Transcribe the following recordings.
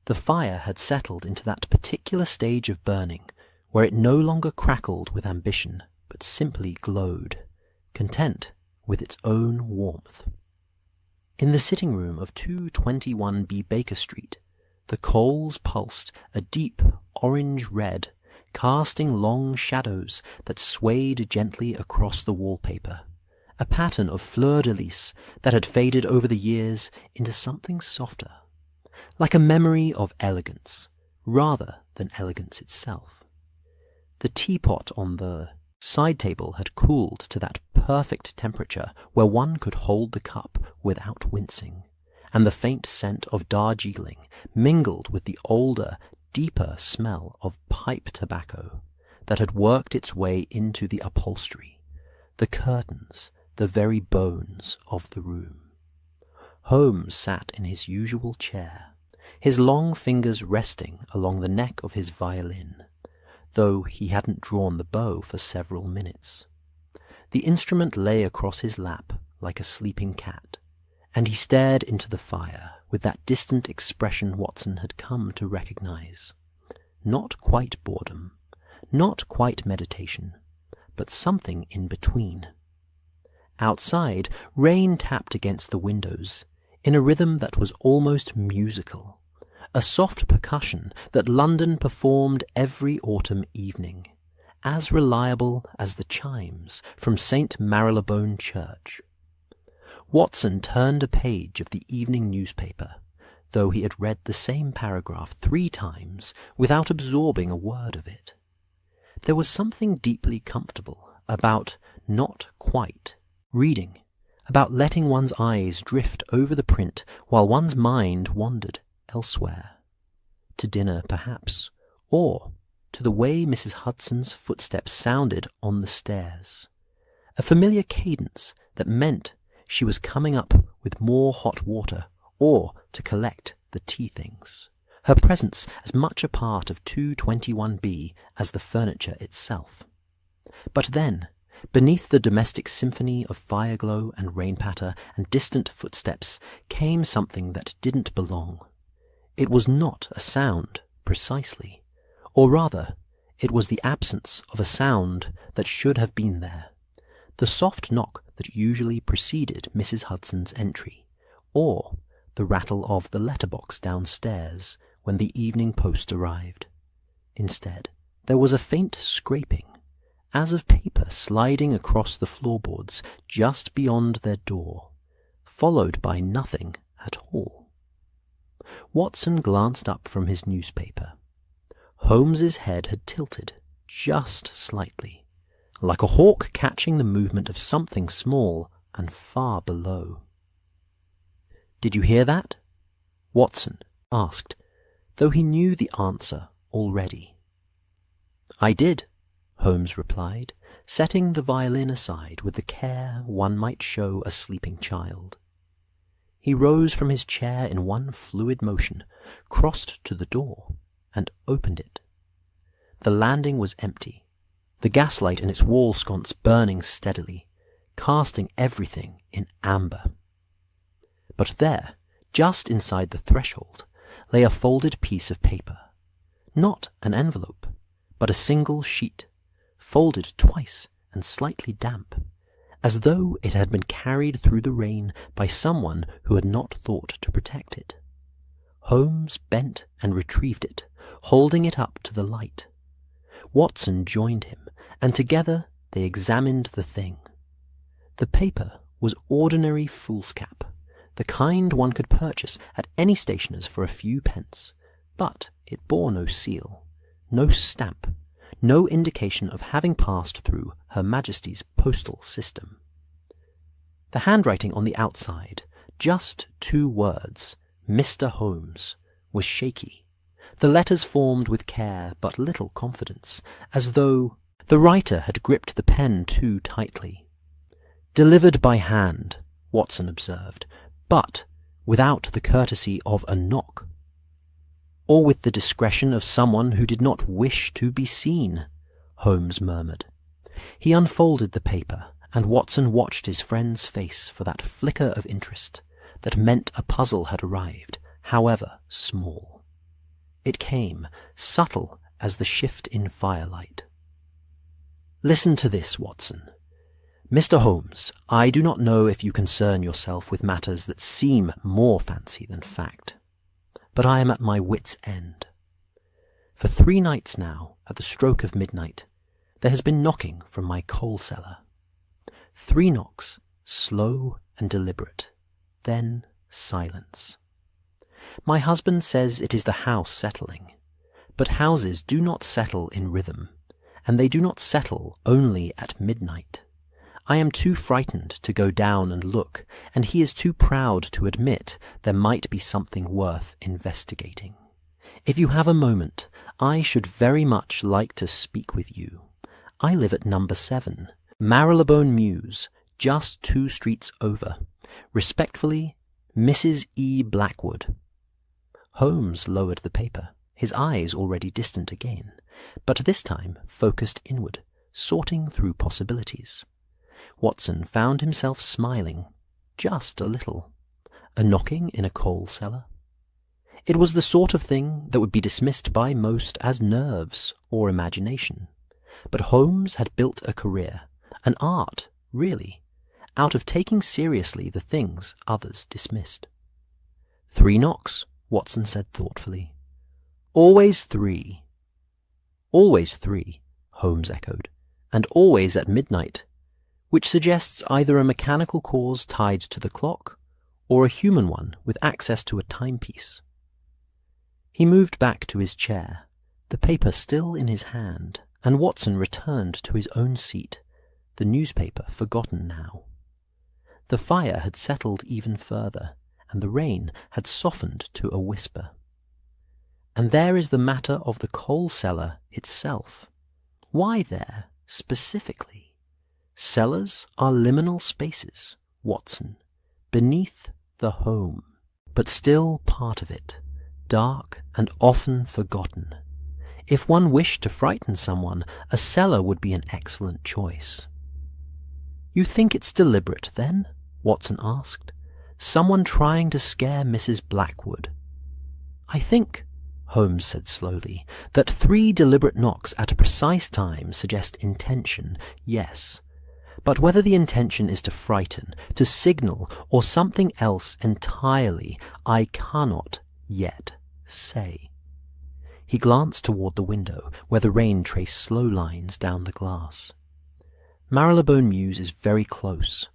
The fire had settled into that particular stage of burning where it no longer crackled with ambition, but simply glowed, content with its own warmth. In the sitting room of 221B Baker Street, the coals pulsed a deep orange red, casting long shadows that swayed gently across the wallpaper, a pattern of fleur-de-lis that had faded over the years into something softer, like a memory of elegance, rather than elegance itself. The teapot on the side table had cooled to that perfect temperature where one could hold the cup without wincing, and the faint scent of Darjeeling mingled with the older, deeper smell of pipe tobacco that had worked its way into the upholstery, the curtains, the very bones of the room. Holmes sat in his usual chair, his long fingers resting along the neck of his violin, though he hadn't drawn the bow for several minutes. The instrument lay across his lap like a sleeping cat, and he stared into the fire with that distant expression Watson had come to recognize. Not quite boredom, not quite meditation, but something in between. Outside, rain tapped against the windows in a rhythm that was almost musical, a soft percussion that London performed every autumn evening, as reliable as the chimes from St. Marylebone Church. Watson turned a page of the evening newspaper, though he had read the same paragraph 3 times without absorbing a word of it. There was something deeply comfortable about not quite reading, about letting one's eyes drift over the print while one's mind wandered elsewhere. To dinner, perhaps, or to the way Mrs. Hudson's footsteps sounded on the stairs, a familiar cadence that meant she was coming up with more hot water or to collect the tea things, her presence as much a part of 221B as the furniture itself. But then, beneath the domestic symphony of fireglow and rain patter and distant footsteps came something that didn't belong. It was not a sound, precisely, or rather, it was the absence of a sound that should have been there, the soft knock that usually preceded Mrs. Hudson's entry, or the rattle of the letterbox downstairs when the evening post arrived. Instead, there was a faint scraping, as of paper sliding across the floorboards just beyond their door, followed by nothing at all. Watson glanced up from his newspaper. Holmes's head had tilted, just slightly, like a hawk catching the movement of something small and far below. "Did you hear that?" Watson asked, though he knew the answer already. "I did," Holmes replied, setting the violin aside with the care one might show a sleeping child. He rose from his chair in one fluid motion, crossed to the door, and opened it. The landing was empty, the gaslight in its wall sconce burning steadily, casting everything in amber. But there, just inside the threshold, lay a folded piece of paper. Not an envelope, but a single sheet, folded twice and slightly damp, as though it had been carried through the rain by someone who had not thought to protect it. Holmes bent and retrieved it, holding it up to the light. Watson joined him, and together they examined the thing. The paper was ordinary foolscap, the kind one could purchase at any stationer's for a few pence, but it bore no seal, no stamp, no indication of having passed through Her Majesty's postal system. The handwriting on the outside, just 2 words, Mr. Holmes, was shaky. The letters formed with care but little confidence, as though the writer had gripped the pen too tightly. "Delivered by hand," Watson observed, but without the courtesy of a knock, or with the discretion of someone who did not wish to be seen, Holmes murmured. He unfolded the paper, and Watson watched his friend's face for that flicker of interest that meant a puzzle had arrived, however small. It came, subtle as the shift in firelight. "Listen to this, Watson. Mr. Holmes, I do not know if you concern yourself with matters that seem more fancy than fact, but I am at my wit's end. For 3 nights now, at the stroke of midnight, there has been knocking from my coal cellar. 3 knocks, slow and deliberate, then silence. My husband says it is the house settling, but houses do not settle in rhythm, and they do not settle only at midnight. I am too frightened to go down and look, and he is too proud to admit there might be something worth investigating. If you have a moment, I should very much like to speak with you. I live at number 7, Marylebone Mews, just 2 streets over. Respectfully, Mrs. E. Blackwood." Holmes lowered the paper, his eyes already distant again, but this time focused inward, sorting through possibilities. Watson found himself smiling, just a little. A knocking in a coal cellar? It was the sort of thing that would be dismissed by most as nerves or imagination. But Holmes had built a career, an art, really, out of taking seriously the things others dismissed. 3 knocks, Watson said thoughtfully. "Always 3. "Always 3, Holmes echoed, "and always at midnight, which suggests either a mechanical cause tied to the clock or a human one with access to a timepiece." He moved back to his chair, the paper still in his hand, and Watson returned to his own seat, the newspaper forgotten now. The fire had settled even further, and the rain had softened to a whisper. And there is the matter of the coal cellar itself. Why there, specifically? Cellars are liminal spaces, Watson, beneath the home, but still part of it, dark and often forgotten. If one wished to frighten someone, a cellar would be an excellent choice. "You think it's deliberate, then?" Watson asked. "Someone trying to scare Mrs. Blackwood?" "I think," Holmes said slowly, "that 3 deliberate knocks at a precise time suggest intention, yes. But whether the intention is to frighten, to signal, or something else entirely, I cannot yet say." He glanced toward the window, where the rain traced slow lines down the glass. "Marylebone Mews is very close.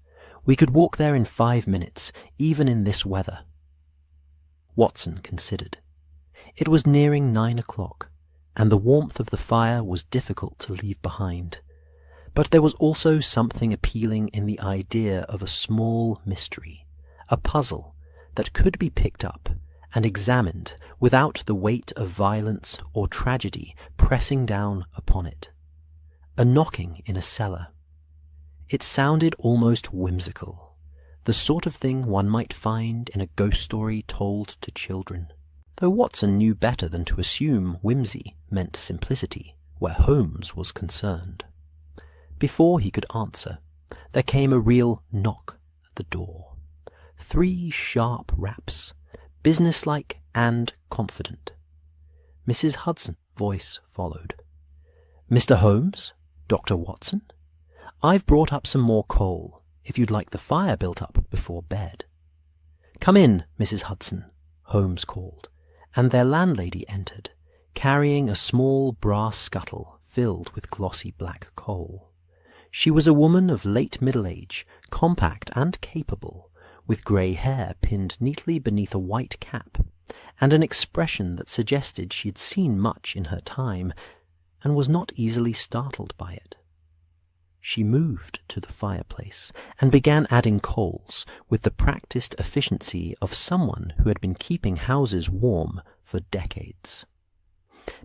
We could walk there in 5 minutes, even in this weather." Watson considered. It was nearing 9 o'clock, and the warmth of the fire was difficult to leave behind. But there was also something appealing in the idea of a small mystery, a puzzle that could be picked up and examined without the weight of violence or tragedy pressing down upon it. A knocking in a cellar. It sounded almost whimsical, the sort of thing one might find in a ghost story told to children, though Watson knew better than to assume whimsy meant simplicity where Holmes was concerned. Before he could answer, there came a real knock at the door. 3 sharp raps, businesslike and confident. Mrs. Hudson's voice followed. "Mr. Holmes? Dr. Watson? I've brought up some more coal, if you'd like the fire built up before bed." "Come in, Mrs. Hudson," Holmes called, and their landlady entered, carrying a small brass scuttle filled with glossy black coal. She was a woman of late middle age, compact and capable, with grey hair pinned neatly beneath a white cap, and an expression that suggested she had seen much in her time, and was not easily startled by it. She moved to the fireplace, and began adding coals with the practised efficiency of someone who had been keeping houses warm for decades.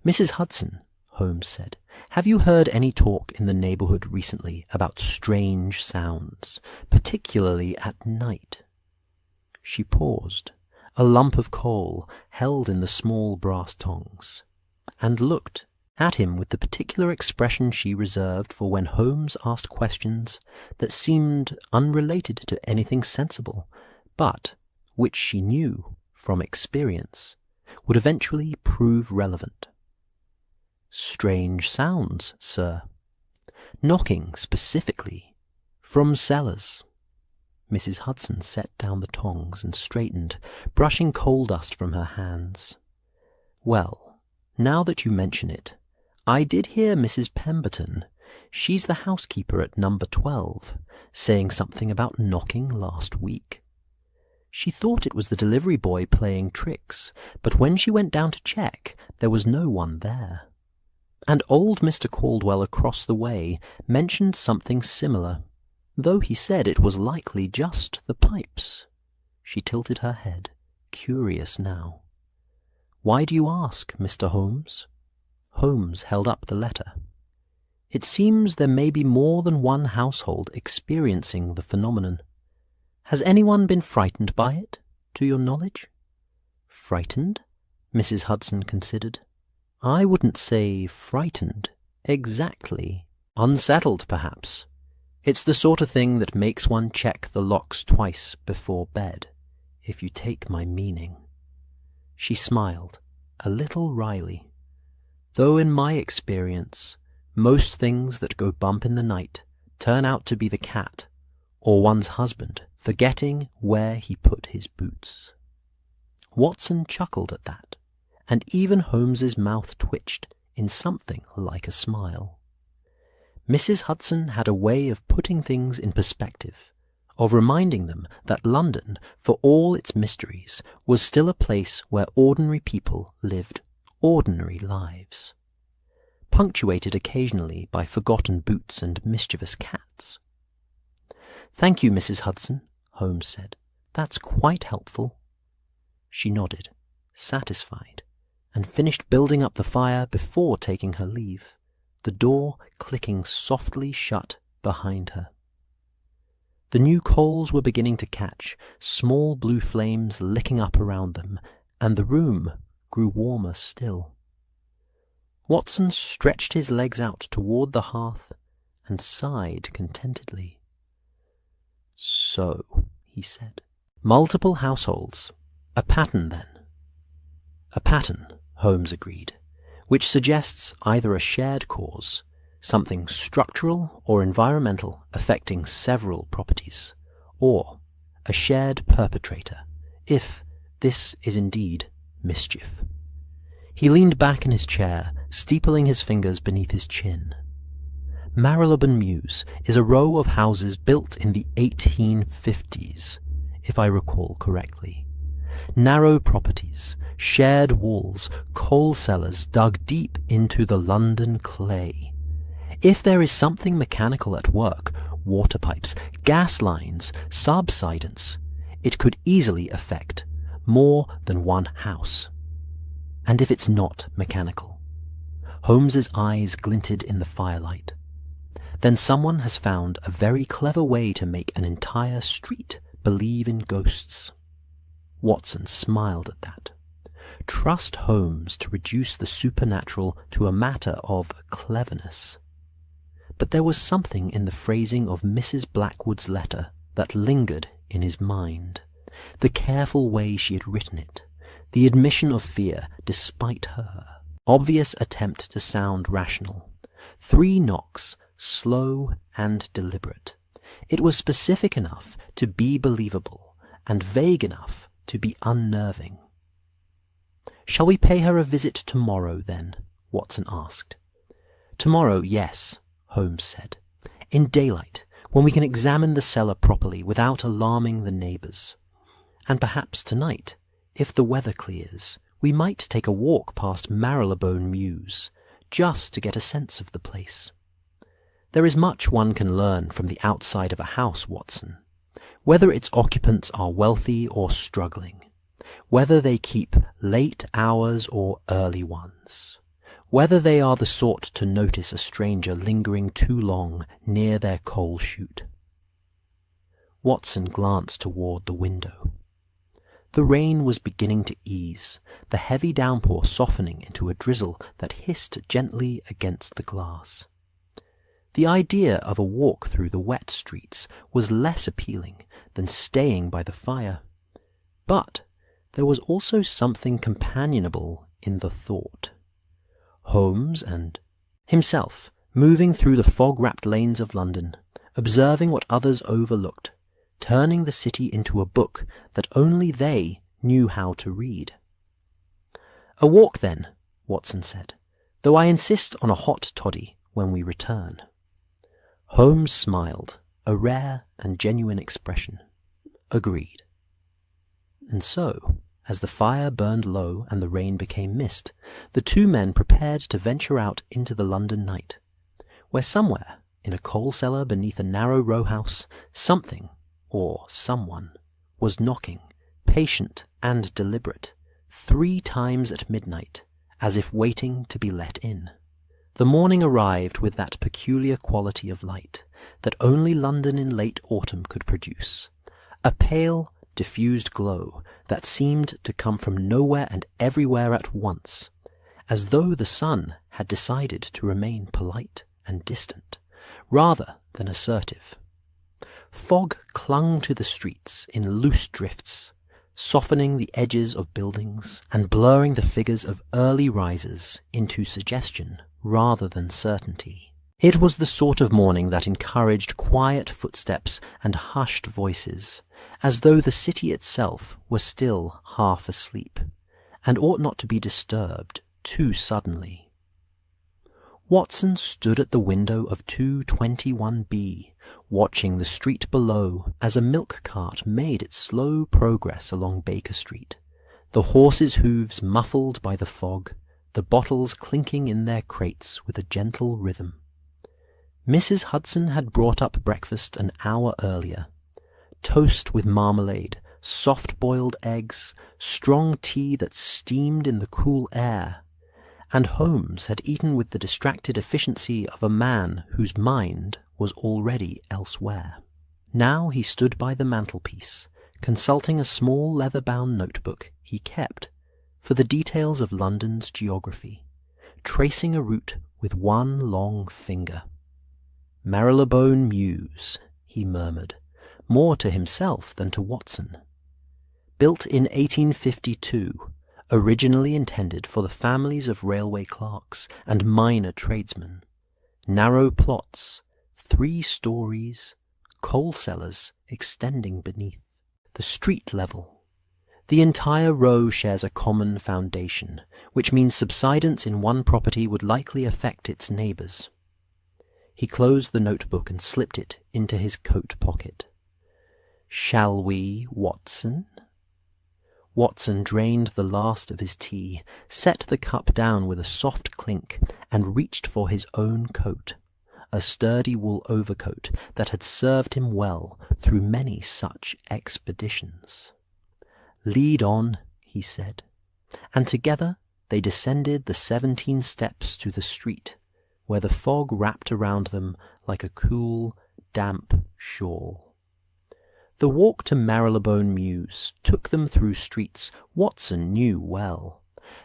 "Mrs. Hudson," Holmes said, "have you heard any talk in the neighbourhood recently about strange sounds, particularly at night?" She paused, a lump of coal held in the small brass tongs, and looked at him with the particular expression she reserved for when Holmes asked questions that seemed unrelated to anything sensible, but which she knew, from experience, would eventually prove relevant. "Strange sounds, sir. Knocking, specifically, from cellars." Mrs. Hudson set down the tongs and straightened, brushing coal dust from her hands. "Well, now that you mention it, I did hear Mrs. Pemberton, she's the housekeeper at number 12, saying something about knocking last week. She thought it was the delivery boy playing tricks, but when she went down to check, there was no one there. And old Mr. Caldwell across the way mentioned something similar, though he said it was likely just the pipes." She tilted her head, curious now. "Why do you ask, Mr. Holmes?" Holmes held up the letter. "It seems there may be more than one household experiencing the phenomenon. Has anyone been frightened by it, to your knowledge?" "Frightened?" Mrs. Hudson considered. "I wouldn't say frightened, exactly. Unsettled, perhaps. It's the sort of thing that makes one check the locks twice before bed, if you take my meaning." She smiled, a little wryly. "Though in my experience, most things that go bump in the night turn out to be the cat, or one's husband, forgetting where he put his boots." Watson chuckled at that, and even Holmes's mouth twitched in something like a smile. Mrs. Hudson had a way of putting things in perspective, of reminding them that London, for all its mysteries, was still a place where ordinary people lived ordinary lives, punctuated occasionally by forgotten boots and mischievous cats. "Thank you, Mrs. Hudson," Holmes said. "That's quite helpful." She nodded, satisfied, and finished building up the fire before taking her leave, the door clicking softly shut behind her. The new coals were beginning to catch, small blue flames licking up around them, and the room grew warmer still. Watson stretched his legs out toward the hearth and sighed contentedly. "So," he said, "multiple households. A pattern, then?" "A pattern," Holmes agreed, "which suggests either a shared cause, something structural or environmental affecting several properties, or a shared perpetrator, if this is indeed mischief." He leaned back in his chair, steepling his fingers beneath his chin. "Marylebone Mews is a row of houses built in the 1850s, if I recall correctly. Narrow properties, shared walls, coal cellars dug deep into the London clay. If there is something mechanical at work, water pipes, gas lines, subsidence, it could easily affect more than one house. And if it's not mechanical?" Holmes's eyes glinted in the firelight. "Then someone has found a very clever way to make an entire street believe in ghosts." Watson smiled at that. Trust Holmes to reduce the supernatural to a matter of cleverness. But there was something in the phrasing of Mrs. Blackwood's letter that lingered in his mind, the careful way she had written it, the admission of fear despite her, obvious attempt to sound rational. 3 knocks, slow and deliberate. It was specific enough to be believable, and vague enough to be unnerving. "Shall we pay her a visit tomorrow, then?" Watson asked. "Tomorrow, yes," Holmes said. "In daylight, when we can examine the cellar properly without alarming the neighbours. And perhaps tonight, if the weather clears, we might take a walk past Marylebone Mews, just to get a sense of the place. There is much one can learn from the outside of a house, Watson, whether its occupants are wealthy or struggling, whether they keep late hours or early ones, whether they are the sort to notice a stranger lingering too long near their coal chute." Watson glanced toward the window. The rain was beginning to ease, the heavy downpour softening into a drizzle that hissed gently against the glass. The idea of a walk through the wet streets was less appealing than staying by the fire, but there was also something companionable in the thought. Holmes and himself, moving through the fog-wrapped lanes of London, observing what others overlooked, turning the city into a book that only they knew how to read. "A walk, then," Watson said, "though I insist on a hot toddy when we return." Holmes smiled, a rare and genuine expression. Agreed. And so, as the fire burned low and the rain became mist, the two men prepared to venture out into the London night, where somewhere, in a coal cellar beneath a narrow row house, something, or someone, was knocking, patient and deliberate, 3 times at midnight, as if waiting to be let in. The morning arrived with that peculiar quality of light that only London in late autumn could produce, a pale, diffused glow that seemed to come from nowhere and everywhere at once, as though the sun had decided to remain polite and distant, rather than assertive. Fog clung to the streets in loose drifts, softening the edges of buildings and blurring the figures of early risers into suggestion rather than certainty. It was the sort of morning that encouraged quiet footsteps and hushed voices, as though the city itself were still half asleep, and ought not to be disturbed too suddenly. Watson stood at the window of 221B, watching the street below as a milk cart made its slow progress along Baker Street, the horses' hooves muffled by the fog, the bottles clinking in their crates with a gentle rhythm. Mrs. Hudson had brought up breakfast an hour earlier. Toast with marmalade, soft-boiled eggs, strong tea that steamed in the cool air, and Holmes had eaten with the distracted efficiency of a man whose mind was already elsewhere. Now he stood by the mantelpiece, consulting a small leather-bound notebook he kept for the details of London's geography, tracing a route with one long finger. "Marylebone Mews," he murmured, more to himself than to Watson. Built in 1852, originally intended for the families of railway clerks and minor tradesmen. Narrow plots, 3 stories, coal cellars extending beneath. The street level. The entire row shares a common foundation, which means subsidence in one property would likely affect its neighbours. He closed the notebook and slipped it into his coat pocket. "Shall we, Watson?" Watson drained the last of his tea, set the cup down with a soft clink, and reached for his own coat, a sturdy wool overcoat that had served him well through many such expeditions. "Lead on," he said, and together they descended the 17 steps to the street, where the fog wrapped around them like a cool, damp shawl. The walk to Marylebone Mews took them through streets Watson knew well,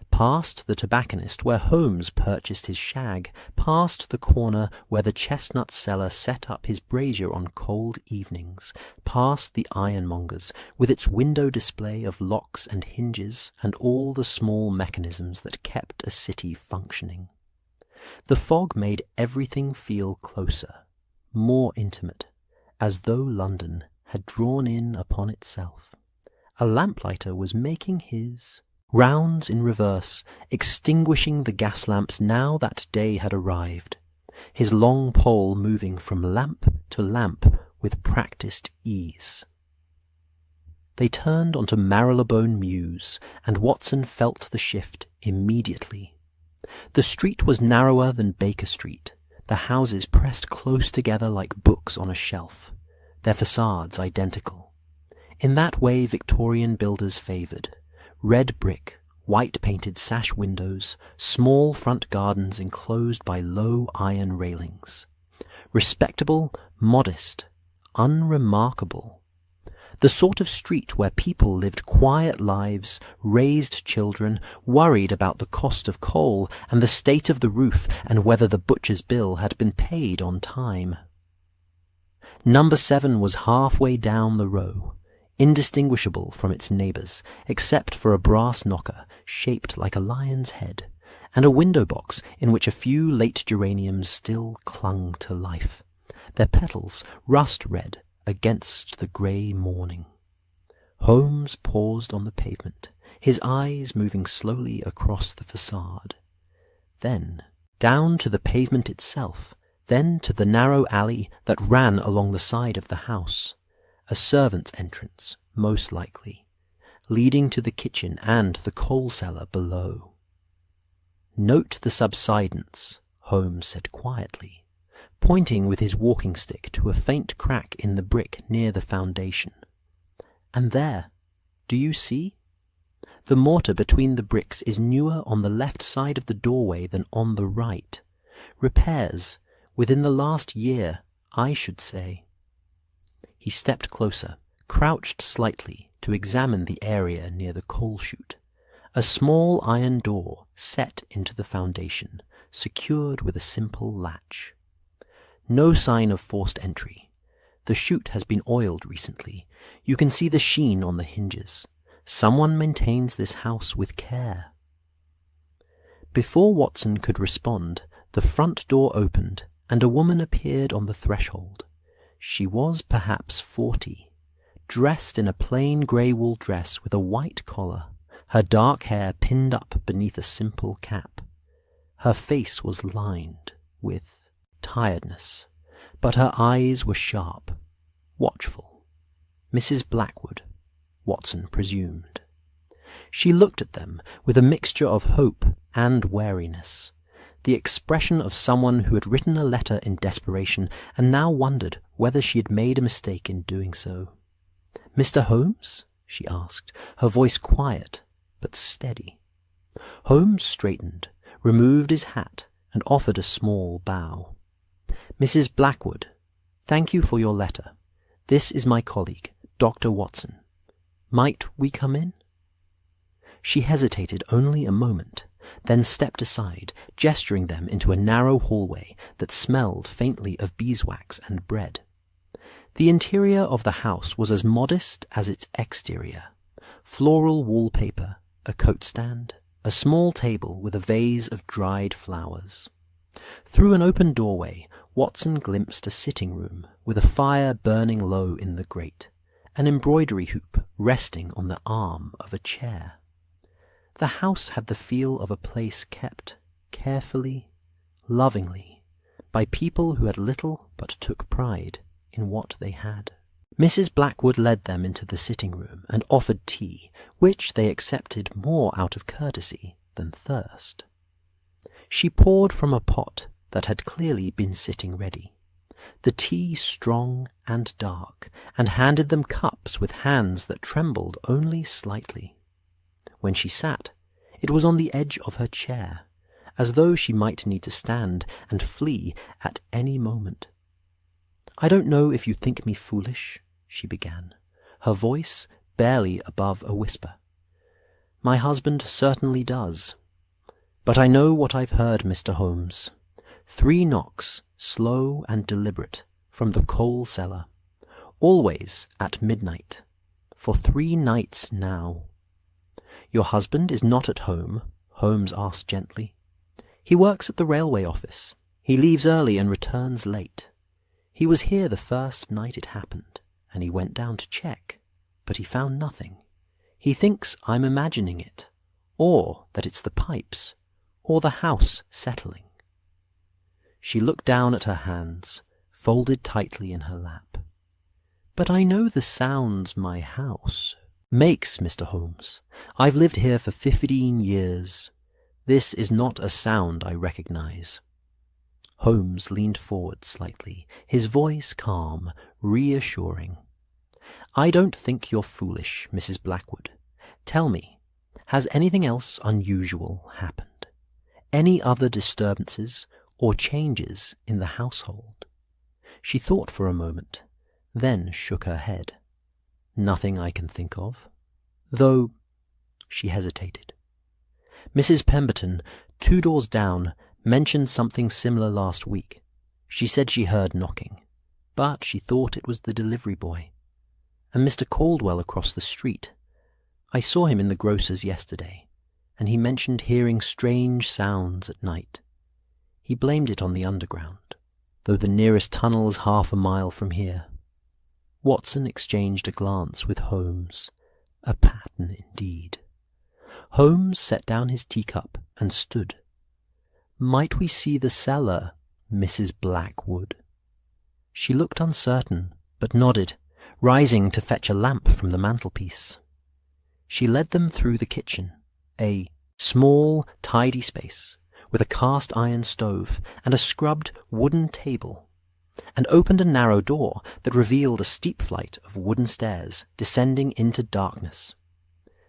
past the tobacconist where Holmes purchased his shag, past the corner where the chestnut seller set up his brazier on cold evenings, past the ironmonger's with its window display of locks and hinges and all the small mechanisms that kept a city functioning. The fog made everything feel closer, more intimate, as though London had drawn in upon itself. A lamplighter was making his rounds in reverse, extinguishing the gas lamps now that day had arrived, his long pole moving from lamp to lamp with practised ease. They turned onto Marylebone Mews, and Watson felt the shift immediately. The street was narrower than Baker Street, the houses pressed close together like books on a shelf, their facades identical. In that way Victorian builders favoured: red brick, white-painted sash windows, small front gardens enclosed by low iron railings. Respectable, modest, unremarkable. The sort of street where people lived quiet lives, raised children, worried about the cost of coal and the state of the roof and whether the butcher's bill had been paid on time. Number 7 was halfway down the row, indistinguishable from its neighbours, except for a brass knocker shaped like a lion's head, and a window box in which a few late geraniums still clung to life, their petals rust-red against the grey morning. Holmes paused on the pavement, his eyes moving slowly across the facade. Then down to the pavement itself, then to the narrow alley that ran along the side of the house, a servant's entrance, most likely, leading to the kitchen and the coal cellar below. "Note the subsidence," Holmes said quietly, pointing with his walking stick to a faint crack in the brick near the foundation. "And there, do you see? The mortar between the bricks is newer on the left side of the doorway than on the right. Repairs within the last year, I should say." He stepped closer, crouched slightly to examine the area near the coal chute. A small iron door set into the foundation, secured with a simple latch. No sign of forced entry. The chute has been oiled recently. You can see the sheen on the hinges. Someone maintains this house with care. Before Watson could respond, the front door opened, and a woman appeared on the threshold. She was perhaps 40, dressed in a plain grey wool dress with a white collar, her dark hair pinned up beneath a simple cap. Her face was lined with tiredness, but her eyes were sharp, watchful. Mrs. Blackwood, Watson presumed. She looked at them with a mixture of hope and wariness, the expression of someone who had written a letter in desperation and now wondered whether she had made a mistake in doing so. "Mr. Holmes?" she asked, her voice quiet but steady. Holmes straightened, removed his hat, and offered a small bow. "Mrs. Blackwood, thank you for your letter. This is my colleague, Dr. Watson. Might we come in?" She hesitated only a moment, then stepped aside, gesturing them into a narrow hallway that smelled faintly of beeswax and bread. The interior of the house was as modest as its exterior. Floral wallpaper, a coat stand, a small table with a vase of dried flowers. Through an open doorway, Watson glimpsed a sitting room with a fire burning low in the grate, an embroidery hoop resting on the arm of a chair. The house had the feel of a place kept carefully, lovingly, by people who had little but took pride in what they had. Mrs. Blackwood led them into the sitting room and offered tea, which they accepted more out of courtesy than thirst. She poured from a pot that had clearly been sitting ready, the tea strong and dark, and handed them cups with hands that trembled only slightly. When she sat, it was on the edge of her chair, as though she might need to stand and flee at any moment. "I don't know if you think me foolish," she began, her voice barely above a whisper. "My husband certainly does. But I know what I've heard, Mr. Holmes. 3 knocks, slow and deliberate, from the coal cellar, always at midnight, for 3 nights now." "Your husband is not at home?" Holmes asked gently. "He works at the railway office. He leaves early and returns late. He was here the first night it happened, and he went down to check, but he found nothing. He thinks I'm imagining it, or that it's the pipes, or the house settling." She looked down at her hands, folded tightly in her lap. "But I know the sounds my house makes, Mr. Holmes. I've lived here for 15 years. This is not a sound I recognize." Holmes leaned forward slightly, his voice calm, reassuring. "I don't think you're foolish, Mrs. Blackwood. Tell me, has anything else unusual happened? Any other disturbances or changes in the household?" She thought for a moment, then shook her head. "Nothing I can think of. Though—" she hesitated. "Mrs. Pemberton, 2 doors down, mentioned something similar last week. She said she heard knocking, but she thought it was the delivery boy. And Mr. Caldwell across the street. I saw him in the grocer's yesterday, and he mentioned hearing strange sounds at night. He blamed it on the underground, though the nearest tunnel's 1/2 mile from here." Watson exchanged a glance with Holmes. A pattern indeed. Holmes set down his teacup and stood. "Might we see the cellar, Mrs. Blackwood?" She looked uncertain, but nodded, rising to fetch a lamp from the mantelpiece. She led them through the kitchen, a small, tidy space, with a cast-iron stove and a scrubbed wooden table, and opened a narrow door that revealed a steep flight of wooden stairs descending into darkness.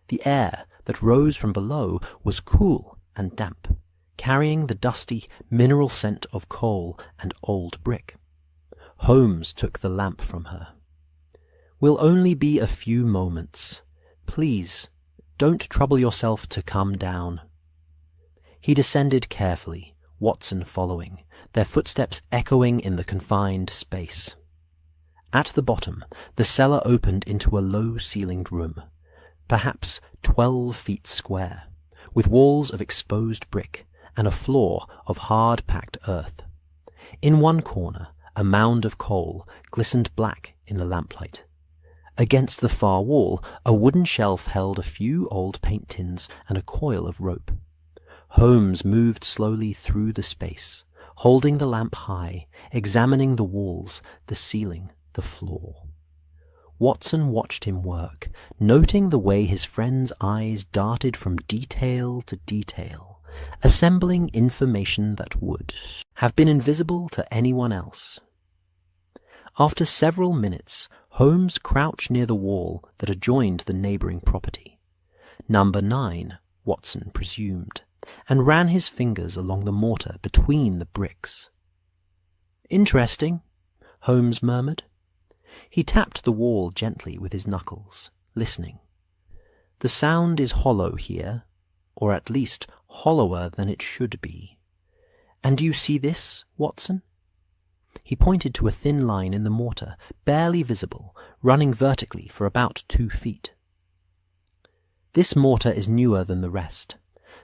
The air that rose from below was cool and damp, carrying the dusty mineral scent of coal and old brick. Holmes took the lamp from her. "We'll only be a few moments. Please, don't trouble yourself to come down." He descended carefully, Watson following, their footsteps echoing in the confined space. At the bottom, the cellar opened into a low-ceilinged room, perhaps 12 feet square, with walls of exposed brick and a floor of hard-packed earth. In one corner, a mound of coal glistened black in the lamplight. Against the far wall, a wooden shelf held a few old paint tins and a coil of rope. Holmes moved slowly through the space, holding the lamp high, examining the walls, the ceiling, the floor. Watson watched him work, noting the way his friend's eyes darted from detail to detail, assembling information that would have been invisible to anyone else. After several minutes, Holmes crouched near the wall that adjoined the neighbouring property. Number 9, Watson presumed, and ran his fingers along the mortar between the bricks. "Interesting," Holmes murmured. He tapped the wall gently with his knuckles, listening. "The sound is hollow here, or at least hollower than it should be. And do you see this, Watson?" He pointed to a thin line in the mortar, barely visible, running vertically for about 2 feet. "This mortar is newer than the rest.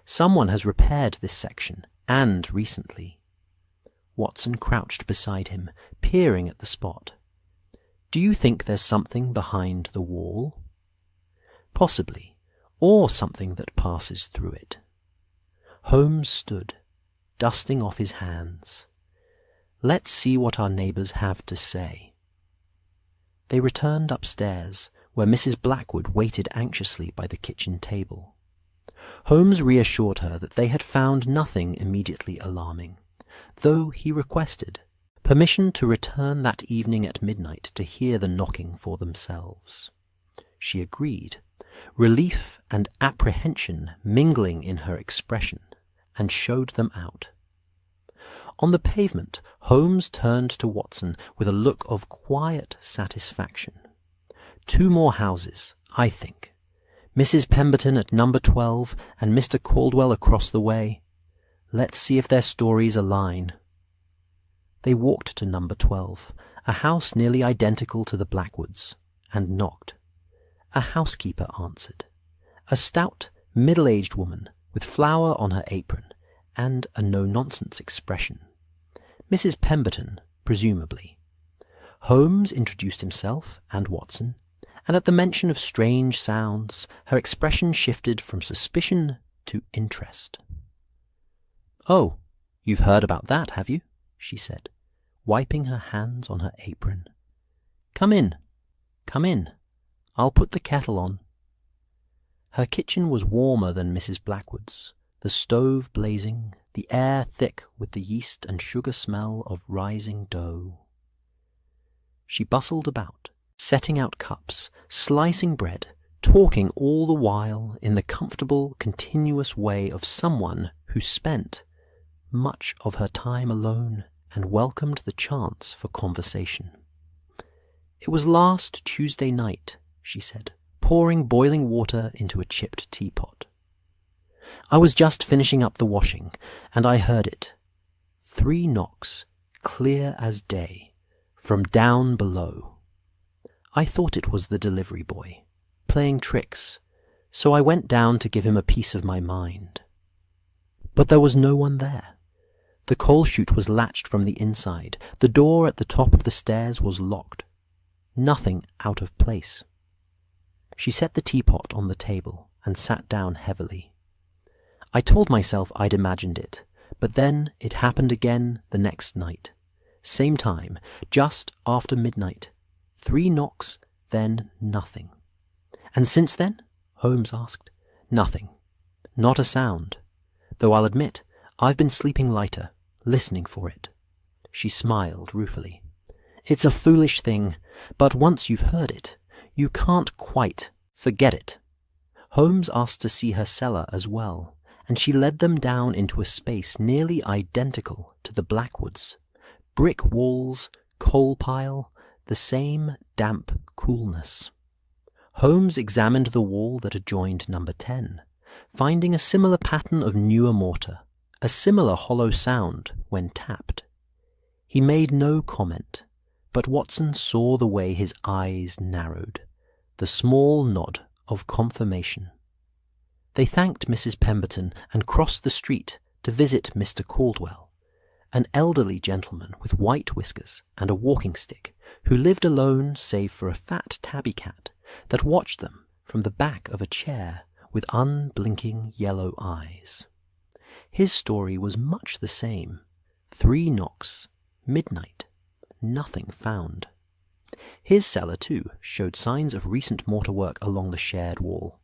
Someone has repaired this section, and recently." Watson crouched beside him, peering at the spot. "Do you think there's something behind the wall?" "Possibly, or something that passes through it." Holmes stood, dusting off his hands. "Let's see what our neighbours have to say." They returned upstairs, where Mrs. Blackwood waited anxiously by the kitchen table. Holmes reassured her that they had found nothing immediately alarming, though he requested permission to return that evening at midnight to hear the knocking for themselves. She agreed, relief and apprehension mingling in her expression, and showed them out. On the pavement, Holmes turned to Watson with a look of quiet satisfaction. "2 more houses, I think. Mrs. Pemberton at number 12 and Mr. Caldwell across the way. Let's see if their stories align." They walked to number 12, a house nearly identical to the Blackwoods, and knocked. A housekeeper answered, a stout, middle-aged woman with flour on her apron and a no-nonsense expression. Mrs. Pemberton, presumably. Holmes introduced himself and Watson, and at the mention of strange sounds, her expression shifted from suspicion to interest. "Oh, you've heard about that, have you?" she said, wiping her hands on her apron. Come in. I'll put the kettle on." Her kitchen was warmer than Mrs. Blackwood's, the stove blazing, the air thick with the yeast and sugar smell of rising dough. She bustled about, setting out cups, slicing bread, talking all the while in the comfortable, continuous way of someone who spent much of her time alone and welcomed the chance for conversation. "It was last Tuesday night," she said, pouring boiling water into a chipped teapot. "I was just finishing up the washing, and I heard it. 3 knocks, clear as day, from down below. I thought it was the delivery boy, playing tricks, so I went down to give him a piece of my mind. But there was no one there. The coal chute was latched from the inside. The door at the top of the stairs was locked. Nothing out of place. She set the teapot on the table and sat down heavily. I told myself I'd imagined it, but then it happened again the next night. Same time, just after midnight. 3 knocks, then nothing. And since then? Holmes asked. Nothing. Not a sound. Though I'll admit, I've been sleeping lighter, listening for it. She smiled ruefully. It's a foolish thing, but once you've heard it, you can't quite forget it. Holmes asked to see her cellar as well, and she led them down into a space nearly identical to the Blackwoods. Brick walls, coal pile, the same damp coolness. Holmes examined the wall that adjoined number 10, finding a similar pattern of newer mortar, a similar hollow sound when tapped. He made no comment, but Watson saw the way his eyes narrowed, the small nod of confirmation. They thanked Mrs. Pemberton and crossed the street to visit Mr. Caldwell, an elderly gentleman with white whiskers and a walking stick, who lived alone save for a fat tabby cat that watched them from the back of a chair with unblinking yellow eyes. His story was much the same. 3 knocks, midnight, nothing found. His cellar, too, showed signs of recent mortar work along the shared wall.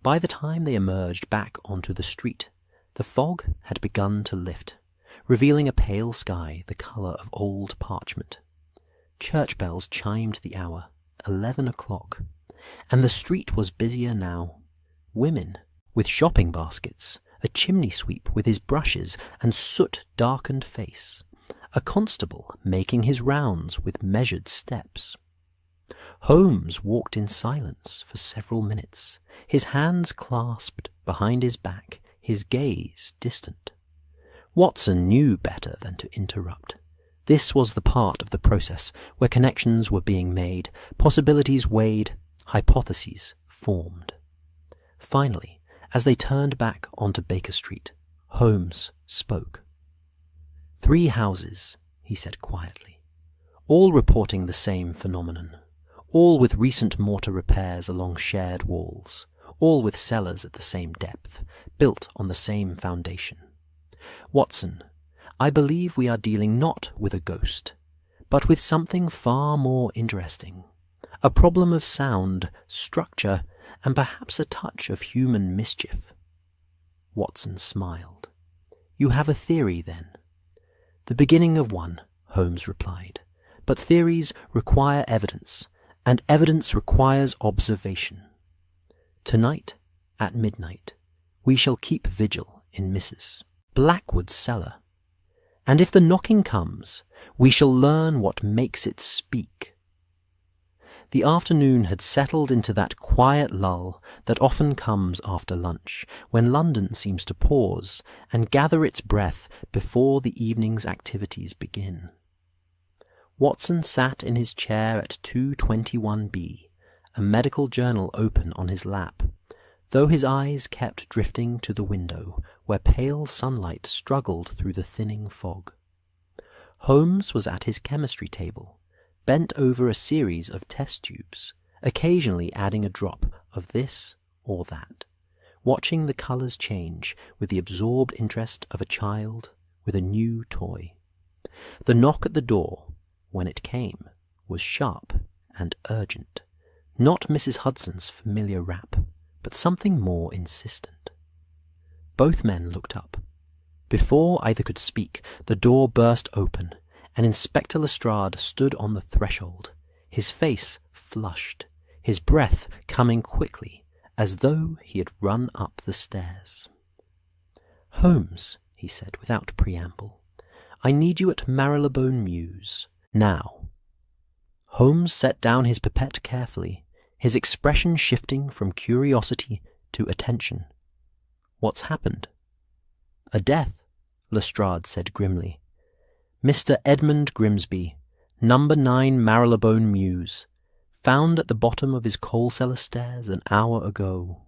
By the time they emerged back onto the street, the fog had begun to lift, revealing a pale sky the colour of old parchment. Church bells chimed the hour, 11 o'clock, and the street was busier now. Women with shopping baskets, a chimney sweep with his brushes and soot-darkened face, a constable making his rounds with measured steps. Holmes walked in silence for several minutes, his hands clasped behind his back, his gaze distant. Watson knew better than to interrupt. This was the part of the process where connections were being made, possibilities weighed, hypotheses formed. Finally, as they turned back onto Baker Street, Holmes spoke. 3 houses, he said quietly, all reporting the same phenomenon, all with recent mortar repairs along shared walls, all with cellars at the same depth, built on the same foundation. Watson, I believe we are dealing not with a ghost, but with something far more interesting, a problem of sound, structure, and perhaps a touch of human mischief. Watson smiled. You have a theory, then? The beginning of one, Holmes replied, but theories require evidence, and evidence requires observation. Tonight, at midnight, we shall keep vigil in Mrs. Blackwood's cellar, and if the knocking comes, we shall learn what makes it speak. The afternoon had settled into that quiet lull that often comes after lunch, when London seems to pause and gather its breath before the evening's activities begin. Watson sat in his chair at 221B, a medical journal open on his lap, though his eyes kept drifting to the window, where pale sunlight struggled through the thinning fog. Holmes was at his chemistry table, bent over a series of test tubes, occasionally adding a drop of this or that, watching the colours change with the absorbed interest of a child with a new toy. The knock at the door, when it came, was sharp and urgent, not Mrs. Hudson's familiar rap, but something more insistent. Both men looked up. Before either could speak, the door burst open, and Inspector Lestrade stood on the threshold, his face flushed, his breath coming quickly, as though he had run up the stairs. "Holmes," he said without preamble, "I need you at Marylebone Mews, now." Holmes set down his pipette carefully, his expression shifting from curiosity to attention. "What's happened?" "A death," Lestrade said grimly. "Mr. Edmund Grimsby, number 9 Marylebone Mews, found at the bottom of his coal cellar stairs an hour ago.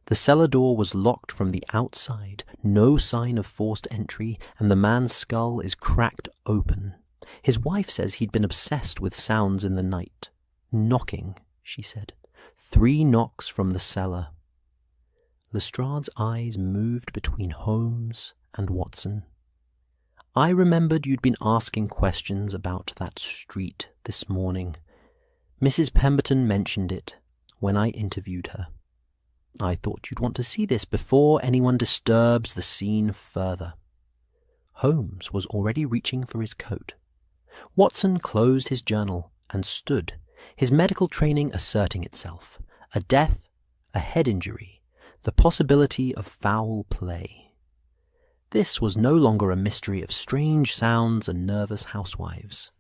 The cellar door was locked from the outside, no sign of forced entry, and the man's skull is cracked open. His wife says he'd been obsessed with sounds in the night. Knocking, she said. 3 knocks from the cellar. Lestrade's eyes moved between Holmes and Watson. I remembered you'd been asking questions about that street this morning. Mrs. Pemberton mentioned it when I interviewed her. I thought you'd want to see this before anyone disturbs the scene further. Holmes was already reaching for his coat. Watson closed his journal and stood, his medical training asserting itself. A death, a head injury, the possibility of foul play. This was no longer a mystery of strange sounds and nervous housewives.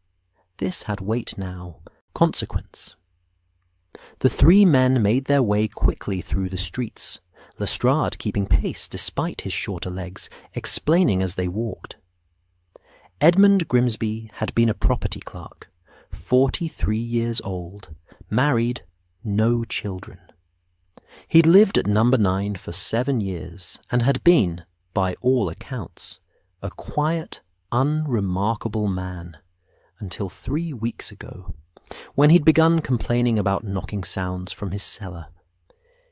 This had weight now, consequence. The 3 men made their way quickly through the streets, Lestrade keeping pace despite his shorter legs, explaining as they walked. Edmund Grimsby had been a property clerk, 43 years old, married, no children. He'd lived at number 9 for 7 years, and had been, by all accounts, a quiet, unremarkable man, until 3 weeks ago, when he'd begun complaining about knocking sounds from his cellar.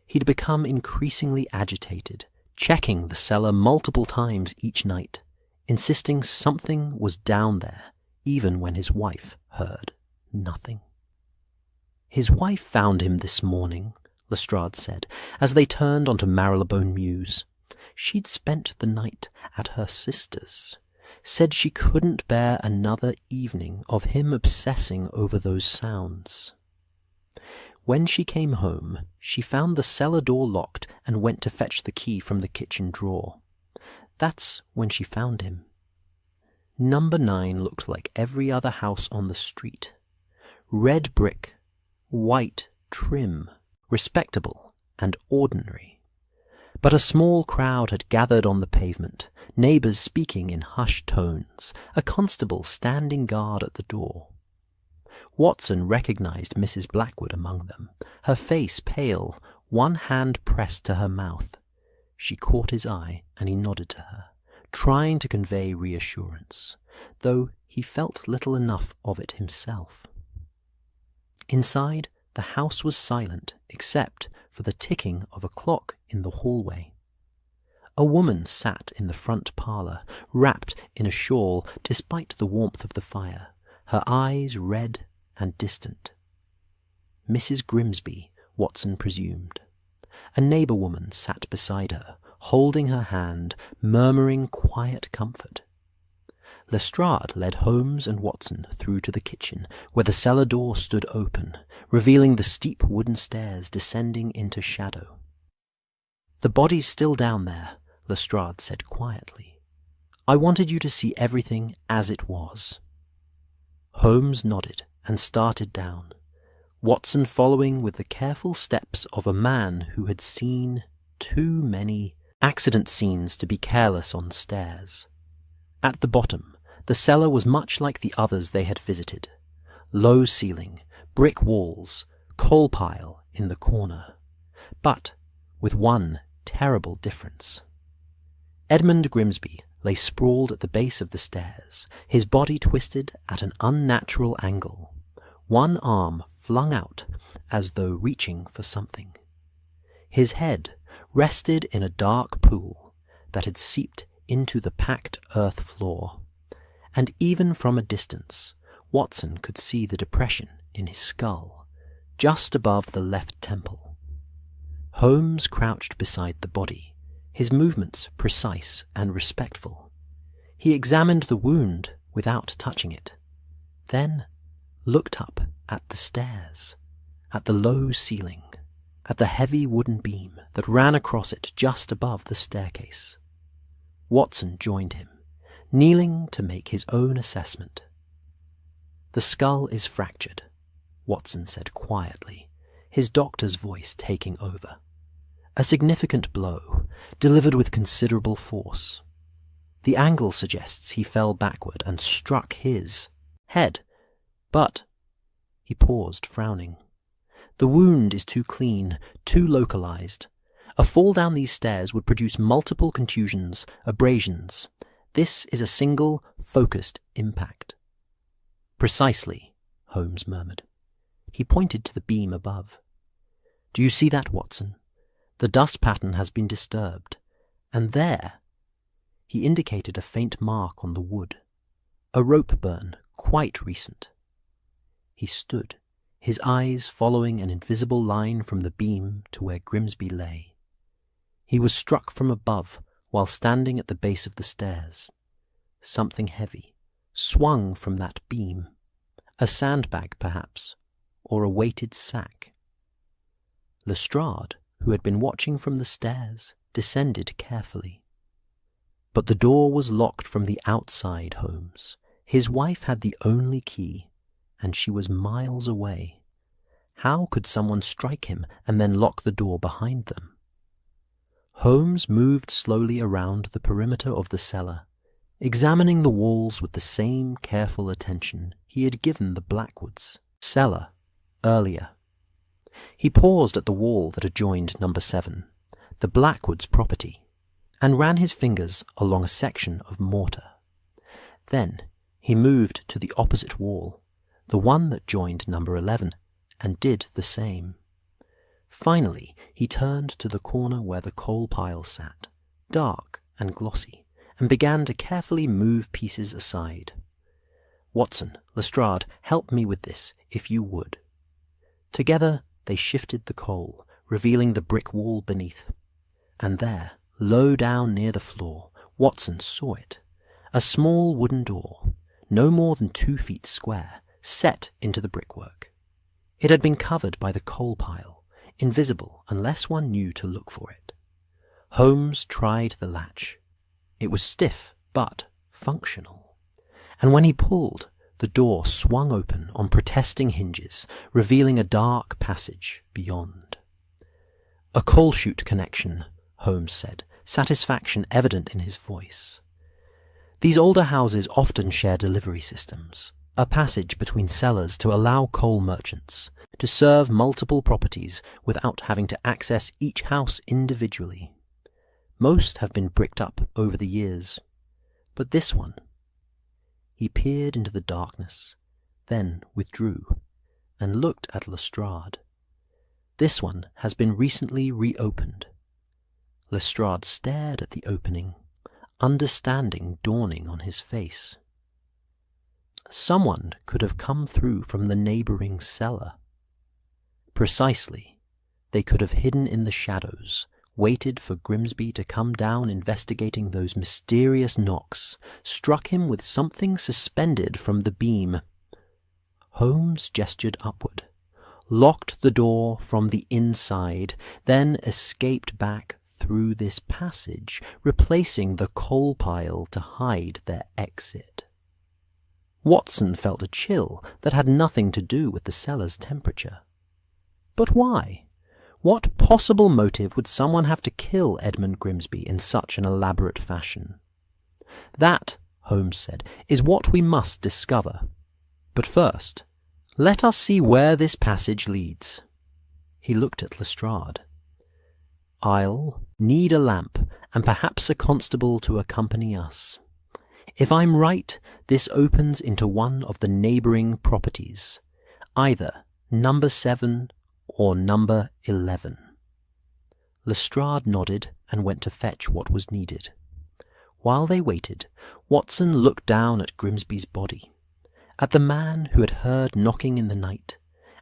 He'd become increasingly agitated, checking the cellar multiple times each night, insisting something was down there, even when his wife heard nothing. His wife found him this morning, Lestrade said, as they turned onto Marylebone Mews. She'd spent the night at her sister's. Said she couldn't bear another evening of him obsessing over those sounds. When she came home, she found the cellar door locked and went to fetch the key from the kitchen drawer. That's when she found him. Number 9 looked like every other house on the street. Red brick, white trim, respectable and ordinary. But a small crowd had gathered on the pavement, neighbours speaking in hushed tones, a constable standing guard at the door. Watson recognised Mrs. Blackwood among them, her face pale, one hand pressed to her mouth. She caught his eye, and he nodded to her, trying to convey reassurance, though he felt little enough of it himself. Inside, the house was silent, except for the ticking of a clock in the hallway. A woman sat in the front parlour, wrapped in a shawl despite the warmth of the fire, her eyes red and distant. Mrs. Grimsby, Watson presumed. A neighbour woman sat beside her, holding her hand, murmuring quiet comfort. Lestrade led Holmes and Watson through to the kitchen, where the cellar door stood open, revealing the steep wooden stairs descending into shadow. "The body's still down there," Lestrade said quietly. "I wanted you to see everything as it was." Holmes nodded and started down, Watson following with the careful steps of a man who had seen too many accident scenes to be careless on stairs. At the bottom, the cellar was much like the others they had visited. Low ceiling, brick walls, coal pile in the corner. But with one terrible difference. Edmund Grimsby lay sprawled at the base of the stairs, his body twisted at an unnatural angle, one arm flung out as though reaching for something. His head rested in a dark pool that had seeped into the packed earth floor, and even from a distance Watson could see the depression in his skull, just above the left temple. Holmes crouched beside the body, his movements precise and respectful. He examined the wound without touching it, then looked up at the stairs, at the low ceiling, at the heavy wooden beam that ran across it just above the staircase. Watson joined him, kneeling to make his own assessment. "The skull is fractured," Watson said quietly, his doctor's voice taking over. "A significant blow, delivered with considerable force. The angle suggests he fell backward and struck his head, but—" he paused, frowning. The wound is too clean, too localized. A fall down these stairs would produce multiple contusions, abrasions. This is a single, focused impact. Precisely, Holmes murmured. He pointed to the beam above. Do you see that, Watson? The dust pattern has been disturbed. And there, he indicated a faint mark on the wood. A rope burn, quite recent. He stood, his eyes following an invisible line from the beam to where Grimsby lay. He was struck from above while standing at the base of the stairs. Something heavy swung from that beam. A sandbag, perhaps, or a weighted sack. Lestrade, who had been watching from the stairs, descended carefully. But the door was locked from the outside, Holmes. His wife had the only key, and she was miles away. How could someone strike him and then lock the door behind them? Holmes moved slowly around the perimeter of the cellar, examining the walls with the same careful attention he had given the Blackwood's cellar earlier. He paused at the wall that adjoined number 7, the Blackwood's property, and ran his fingers along a section of mortar. Then he moved to the opposite wall, the one that joined number 11, and did the same. Finally, he turned to the corner where the coal pile sat, dark and glossy, and began to carefully move pieces aside. Watson, Lestrade, help me with this, if you would. Together they shifted the coal, revealing the brick wall beneath. And there, low down near the floor, Watson saw it. A small wooden door, no more than 2 feet square, set into the brickwork. It had been covered by the coal pile, invisible unless one knew to look for it. Holmes tried the latch. It was stiff, but functional. And when he pulled, the door swung open on protesting hinges, revealing a dark passage beyond. A coal chute connection, Holmes said, satisfaction evident in his voice. These older houses often share delivery systems, a passage between cellars to allow coal merchants to serve multiple properties without having to access each house individually. Most have been bricked up over the years, but this one... He peered into the darkness, then withdrew, and looked at Lestrade. This one has been recently reopened. Lestrade stared at the opening, understanding dawning on his face. Someone could have come through from the neighbouring cellar. Precisely. They could have hidden in the shadows, waited for Grimsby to come down investigating those mysterious knocks, struck him with something suspended from the beam. Holmes gestured upward, locked the door from the inside, then escaped back through this passage, replacing the coal pile to hide their exit. Watson felt a chill that had nothing to do with the cellar's temperature. But why? What possible motive would someone have to kill Edmund Grimsby in such an elaborate fashion? That, Holmes said, is what we must discover. But first, let us see where this passage leads. He looked at Lestrade. I'll need a lamp and perhaps a constable to accompany us. If I'm right, this opens into one of the neighbouring properties, either number 7 or number 11. Lestrade nodded and went to fetch what was needed. While they waited, Watson looked down at Grimsby's body, at the man who had heard knocking in the night,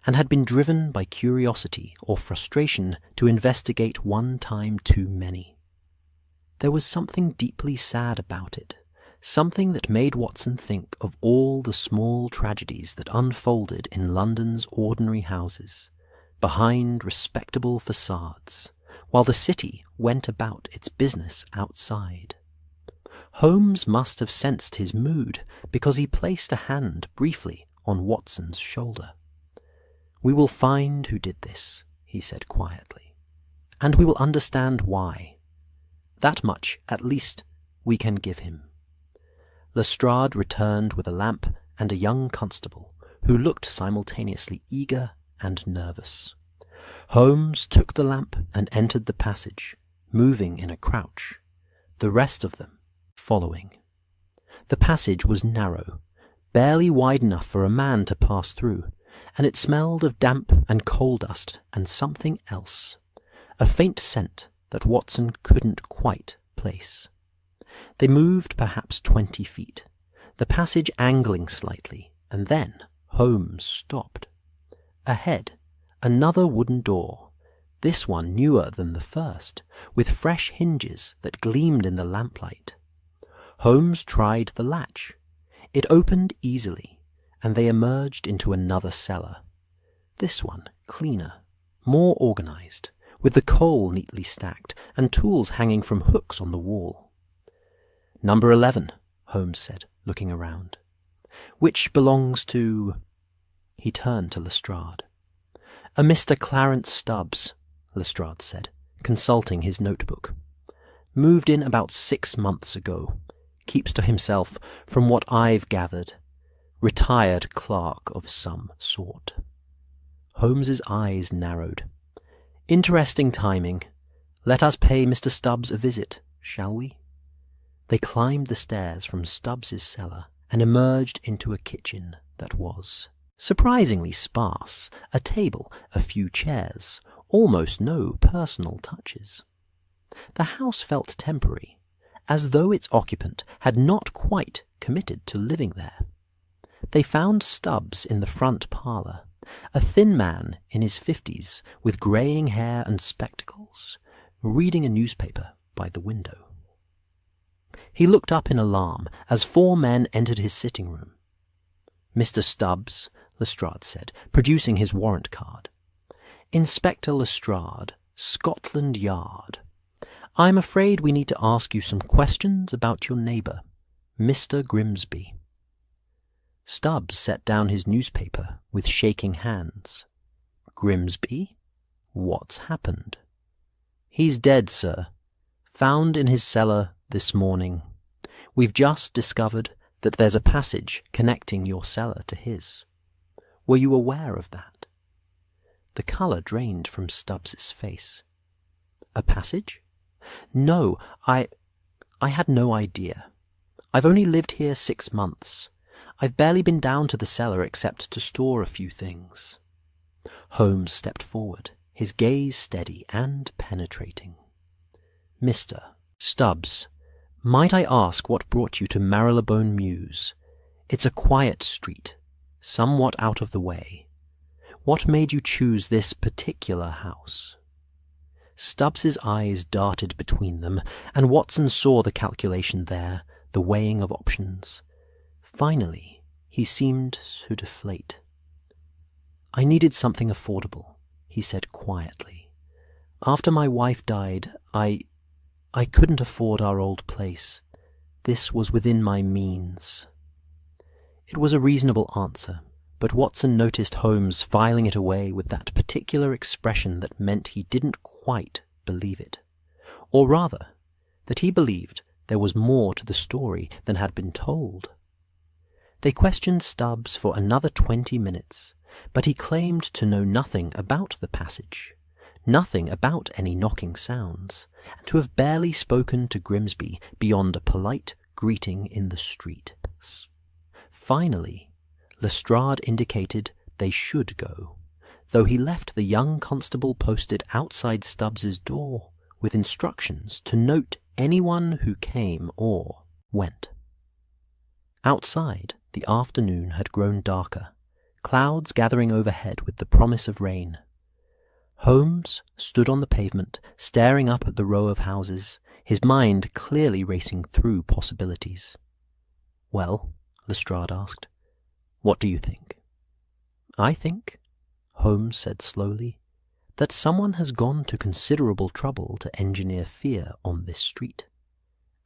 and had been driven by curiosity or frustration to investigate one time too many. There was something deeply sad about it, something that made Watson think of all the small tragedies that unfolded in London's ordinary houses, behind respectable facades, while the city went about its business outside. Holmes must have sensed his mood, because he placed a hand briefly on Watson's shoulder. "We will find who did this," he said quietly, "and we will understand why. That much, at least, we can give him." Lestrade returned with a lamp and a young constable, who looked simultaneously eager and nervous. Holmes took the lamp and entered the passage, moving in a crouch, the rest of them following. The passage was narrow, barely wide enough for a man to pass through, and it smelled of damp and coal dust and something else, a faint scent that Watson couldn't quite place. They moved perhaps 20 feet, the passage angling slightly, and then Holmes stopped. Ahead, another wooden door, this one newer than the first, with fresh hinges that gleamed in the lamplight. Holmes tried the latch. It opened easily, and they emerged into another cellar. This one cleaner, more organized, with the coal neatly stacked and tools hanging from hooks on the wall. "Number 11, Holmes said, looking around. "Which belongs to—" He turned to Lestrade. "A Mr. Clarence Stubbs," Lestrade said, consulting his notebook. "Moved in about 6 months ago. Keeps to himself, from what I've gathered. Retired clerk of some sort." Holmes's eyes narrowed. "Interesting timing. Let us pay Mr. Stubbs a visit, shall we?" They climbed the stairs from Stubbs's cellar and emerged into a kitchen that was surprisingly sparse, a table, a few chairs, almost no personal touches. The house felt temporary, as though its occupant had not quite committed to living there. They found Stubbs in the front parlour, a thin man in his 50s with greying hair and spectacles, reading a newspaper by the window. He looked up in alarm as 4 men entered his sitting room. "Mr. Stubbs," Lestrade said, producing his warrant card. "Inspector Lestrade, Scotland Yard. I'm afraid we need to ask you some questions about your neighbour, Mr. Grimsby." Stubbs set down his newspaper with shaking hands. "Grimsby? What's happened?" "He's dead, sir. Found in his cellar this morning. We've just discovered that there's a passage connecting your cellar to his. Were you aware of that?" The colour drained from Stubbs's face. "A passage? No, I had no idea. I've only lived here 6 months. I've barely been down to the cellar except to store a few things." Holmes stepped forward, his gaze steady and penetrating. "Mr. Stubbs, might I ask what brought you to Marylebone Mews? It's a quiet street, somewhat out of the way. What made you choose this particular house?" Stubbs's eyes darted between them, and Watson saw the calculation there, the weighing of options. Finally, he seemed to deflate. "I needed something affordable," he said quietly. "After my wife died, I couldn't afford our old place. This was within my means." It was a reasonable answer, but Watson noticed Holmes filing it away with that particular expression that meant he didn't quite believe it. Or rather, that he believed there was more to the story than had been told. They questioned Stubbs for another 20 minutes, but he claimed to know nothing about the passage, nothing about any knocking sounds, and to have barely spoken to Grimsby beyond a polite greeting in the street. Finally, Lestrade indicated they should go, though he left the young constable posted outside Stubbs's door with instructions to note anyone who came or went. Outside, the afternoon had grown darker, clouds gathering overhead with the promise of rain. Holmes stood on the pavement, staring up at the row of houses, his mind clearly racing through possibilities. "Well," Lestrade asked, "what do you think?" "I think," Holmes said slowly, "that someone has gone to considerable trouble to engineer fear on this street.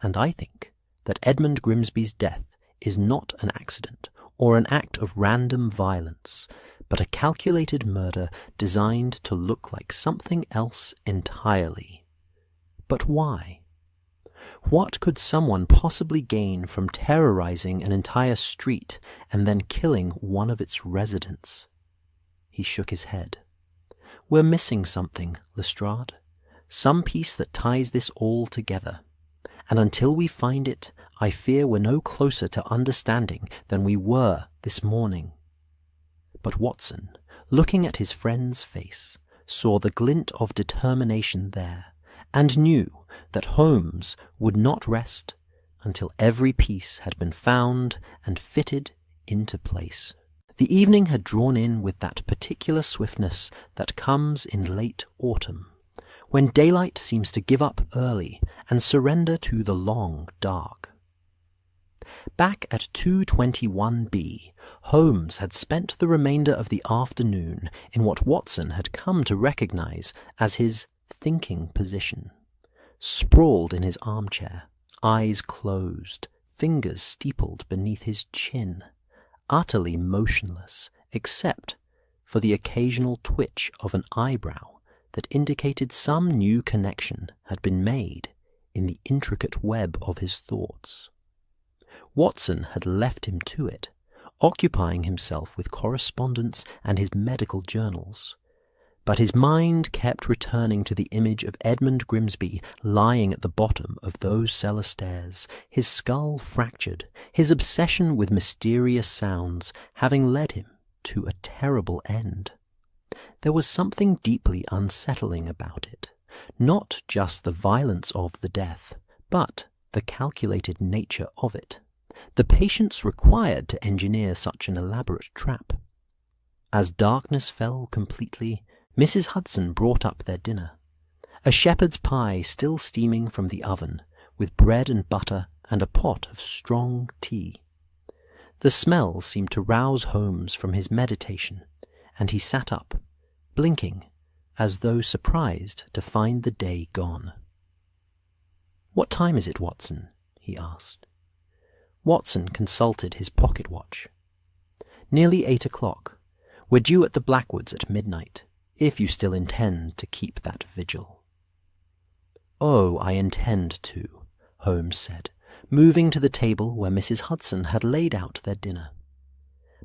And I think that Edmund Grimsby's death is not an accident or an act of random violence, but a calculated murder designed to look like something else entirely. But why? What could someone possibly gain from terrorizing an entire street and then killing one of its residents?" He shook his head. We're missing something, Lestrade. Some piece that ties this all together. And until we find it, I fear we're no closer to understanding than we were this morning. But Watson, looking at his friend's face, saw the glint of determination there, and knew that Holmes would not rest until every piece had been found and fitted into place. The evening had drawn in with that particular swiftness that comes in late autumn, when daylight seems to give up early and surrender to the long dark. Back at 221B, Holmes had spent the remainder of the afternoon in what Watson had come to recognize as his thinking position, sprawled in his armchair, eyes closed, fingers steepled beneath his chin, utterly motionless except for the occasional twitch of an eyebrow that indicated some new connection had been made in the intricate web of his thoughts. Watson had left him to it, occupying himself with correspondence and his medical journals. But his mind kept returning to the image of Edmund Grimsby lying at the bottom of those cellar stairs, his skull fractured, his obsession with mysterious sounds having led him to a terrible end. There was something deeply unsettling about it, not just the violence of the death, but the calculated nature of it, the patience required to engineer such an elaborate trap. As darkness fell completely, Mrs. Hudson brought up their dinner, a shepherd's pie still steaming from the oven, with bread and butter and a pot of strong tea. The smell seemed to rouse Holmes from his meditation, and he sat up, blinking, as though surprised to find the day gone. "What time is it, Watson?" he asked. Watson consulted his pocket watch. "Nearly 8 o'clock. We're due at the Blackwoods at midnight, if you still intend to keep that vigil." "Oh, I intend to," Holmes said, moving to the table where Mrs. Hudson had laid out their dinner.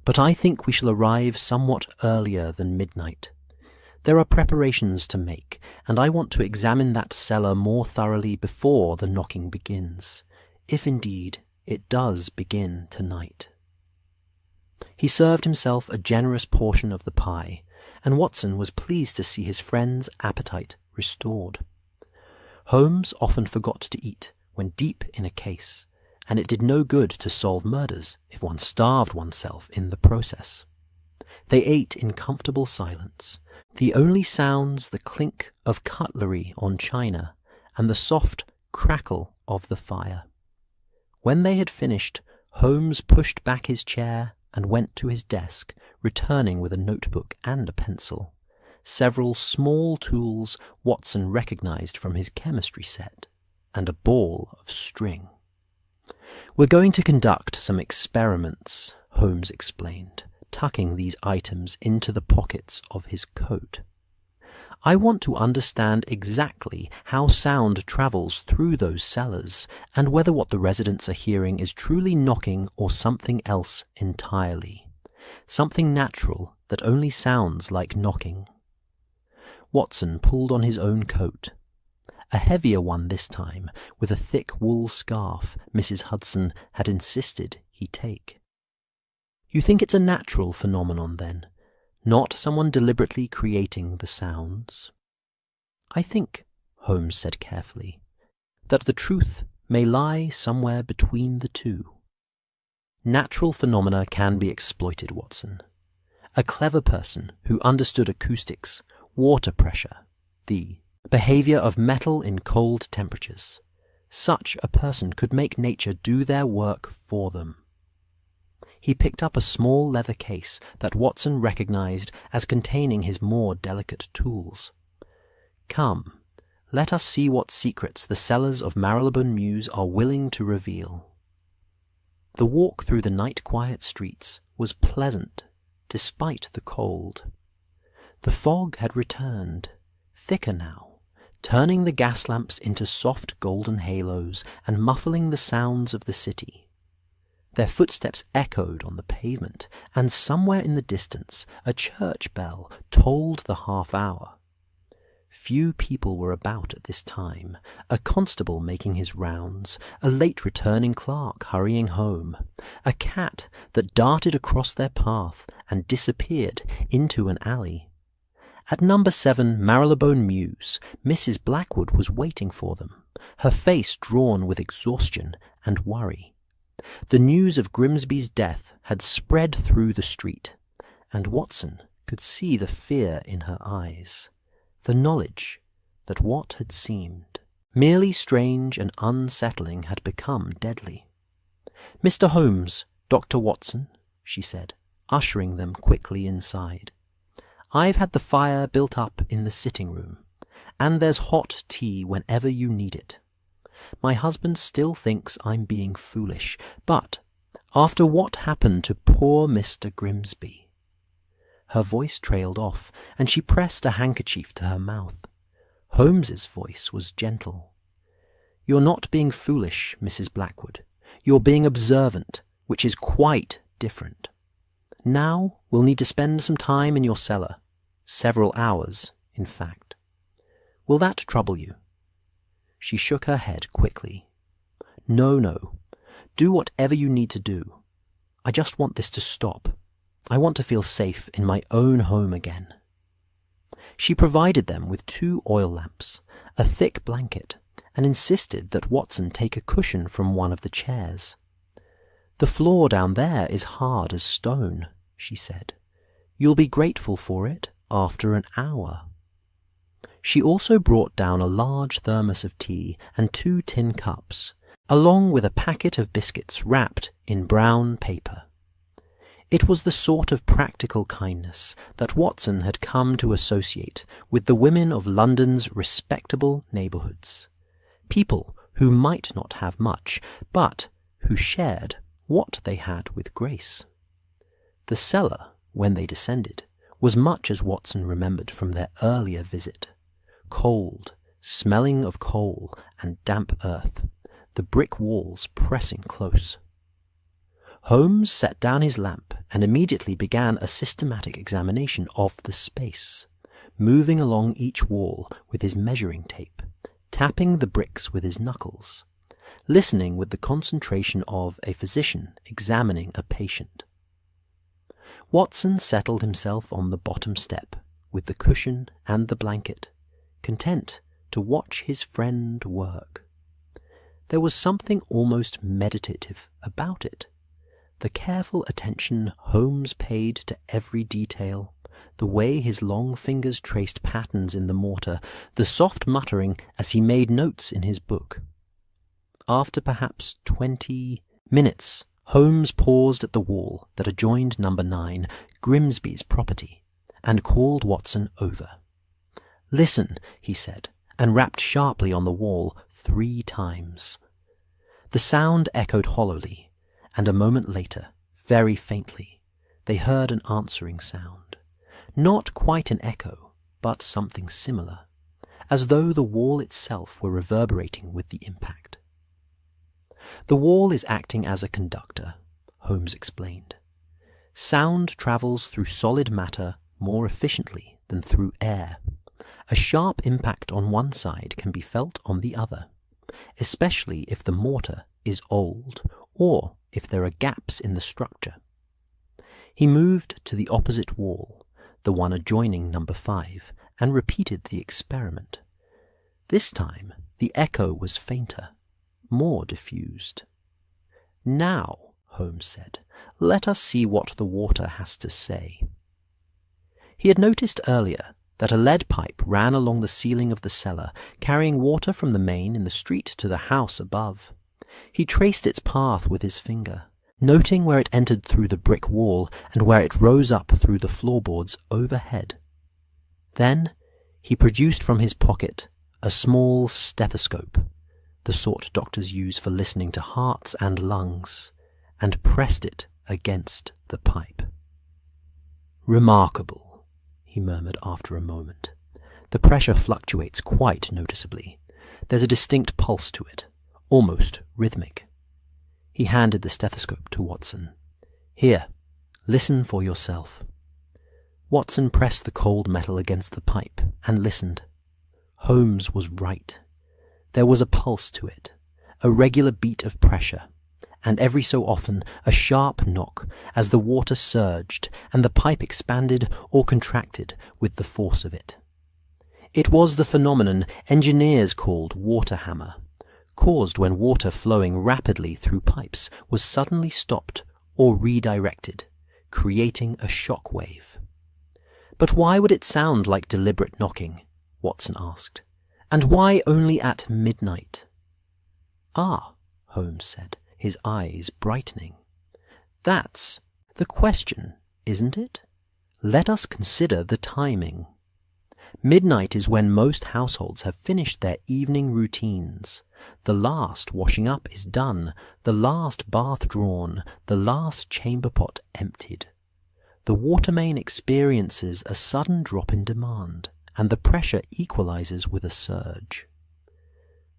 "But I think we shall arrive somewhat earlier than midnight. There are preparations to make, and I want to examine that cellar more thoroughly before the knocking begins, if indeed it does begin tonight." He served himself a generous portion of the pie, and Watson was pleased to see his friend's appetite restored. Holmes often forgot to eat when deep in a case, and it did no good to solve murders if one starved oneself in the process. They ate in comfortable silence, the only sounds the clink of cutlery on china and the soft crackle of the fire. When they had finished, Holmes pushed back his chair and went to his desk, returning with a notebook and a pencil, several small tools Watson recognized from his chemistry set, and a ball of string. "We're going to conduct some experiments," Holmes explained, tucking these items into the pockets of his coat. "I want to understand exactly how sound travels through those cellars, and whether what the residents are hearing is truly knocking or something else entirely. Something natural that only sounds like knocking." Watson pulled on his own coat, a heavier one this time, with a thick wool scarf Mrs. Hudson had insisted he take. "You think it's a natural phenomenon, then? Not someone deliberately creating the sounds?" "I think," Holmes said carefully, "that the truth may lie somewhere between the two. Natural phenomena can be exploited, Watson. A clever person who understood acoustics, water pressure, the behavior of metal in cold temperatures, such a person could make nature do their work for them." He picked up a small leather case that Watson recognized as containing his more delicate tools. "Come, let us see what secrets the cellars of Marylebone Mews are willing to reveal." The walk through the night-quiet streets was pleasant, despite the cold. The fog had returned, thicker now, turning the gas lamps into soft golden halos and muffling the sounds of the city. Their footsteps echoed on the pavement, and somewhere in the distance a church bell tolled the half-hour. Few people were about at this time, a constable making his rounds, a late-returning clerk hurrying home, a cat that darted across their path and disappeared into an alley. At number 7 Marylebone Mews, Mrs. Blackwood was waiting for them, her face drawn with exhaustion and worry. The news of Grimsby's death had spread through the street, and Watson could see the fear in her eyes, the knowledge that what had seemed merely strange and unsettling had become deadly. "Mr. Holmes, Dr. Watson," she said, ushering them quickly inside. "I've had the fire built up in the sitting-room, and there's hot tea whenever you need it. My husband still thinks I'm being foolish, but after what happened to poor Mr. Grimsby—" Her voice trailed off, and she pressed a handkerchief to her mouth. Holmes's voice was gentle. "You're not being foolish, Mrs. Blackwood. You're being observant, which is quite different. Now we'll need to spend some time in your cellar. Several hours, in fact. Will that trouble you?" She shook her head quickly. No. Do whatever you need to do. I just want this to stop. I want to feel safe in my own home again." She provided them with 2 oil lamps, a thick blanket, and insisted that Watson take a cushion from one of the chairs. "The floor down there is hard as stone," she said. "You'll be grateful for it after an hour." She also brought down a large thermos of tea and 2 tin cups, along with a packet of biscuits wrapped in brown paper. It was the sort of practical kindness that Watson had come to associate with the women of London's respectable neighbourhoods, people who might not have much, but who shared what they had with grace. The cellar, when they descended, was much as Watson remembered from their earlier visit. Cold, smelling of coal and damp earth, the brick walls pressing close. Holmes set down his lamp and immediately began a systematic examination of the space, moving along each wall with his measuring tape, tapping the bricks with his knuckles, listening with the concentration of a physician examining a patient. Watson settled himself on the bottom step with the cushion and the blanket, content to watch his friend work. There was something almost meditative about it. The careful attention Holmes paid to every detail, the way his long fingers traced patterns in the mortar, the soft muttering as he made notes in his book. After perhaps 20 minutes, Holmes paused at the wall that adjoined number 9, Grimsby's property, and called Watson over. "Listen," he said, and rapped sharply on the wall 3 times. The sound echoed hollowly, and a moment later, very faintly, they heard an answering sound. Not quite an echo, but something similar, as though the wall itself were reverberating with the impact. "The wall is acting as a conductor," Holmes explained. "Sound travels through solid matter more efficiently than through air. A sharp impact on one side can be felt on the other, especially if the mortar is old or if there are gaps in the structure." He moved to the opposite wall, the one adjoining number 5, and repeated the experiment. This time the echo was fainter, more diffused. "Now," Holmes said, "let us see what the water has to say." He had noticed earlier that a lead pipe ran along the ceiling of the cellar, carrying water from the main in the street to the house above. He traced its path with his finger, noting where it entered through the brick wall and where it rose up through the floorboards overhead. Then he produced from his pocket a small stethoscope, the sort doctors use for listening to hearts and lungs, and pressed it against the pipe. "Remarkable," he murmured after a moment. "The pressure fluctuates quite noticeably. There's a distinct pulse to it, almost rhythmic." He handed the stethoscope to Watson. "Here, listen for yourself." Watson pressed the cold metal against the pipe and listened. Holmes was right. There was a pulse to it, a regular beat of pressure, and every so often a sharp knock as the water surged and the pipe expanded or contracted with the force of it. It was the phenomenon engineers called water hammer, caused when water flowing rapidly through pipes was suddenly stopped or redirected, creating a shock wave. "But why would it sound like deliberate knocking?" Watson asked. "And why only at midnight?" "Ah," Holmes said, his eyes brightening. "That's the question, isn't it? Let us consider the timing. Midnight is when most households have finished their evening routines. The last washing up is done, the last bath drawn, the last chamber pot emptied. The water main experiences a sudden drop in demand, and the pressure equalizes with a surge.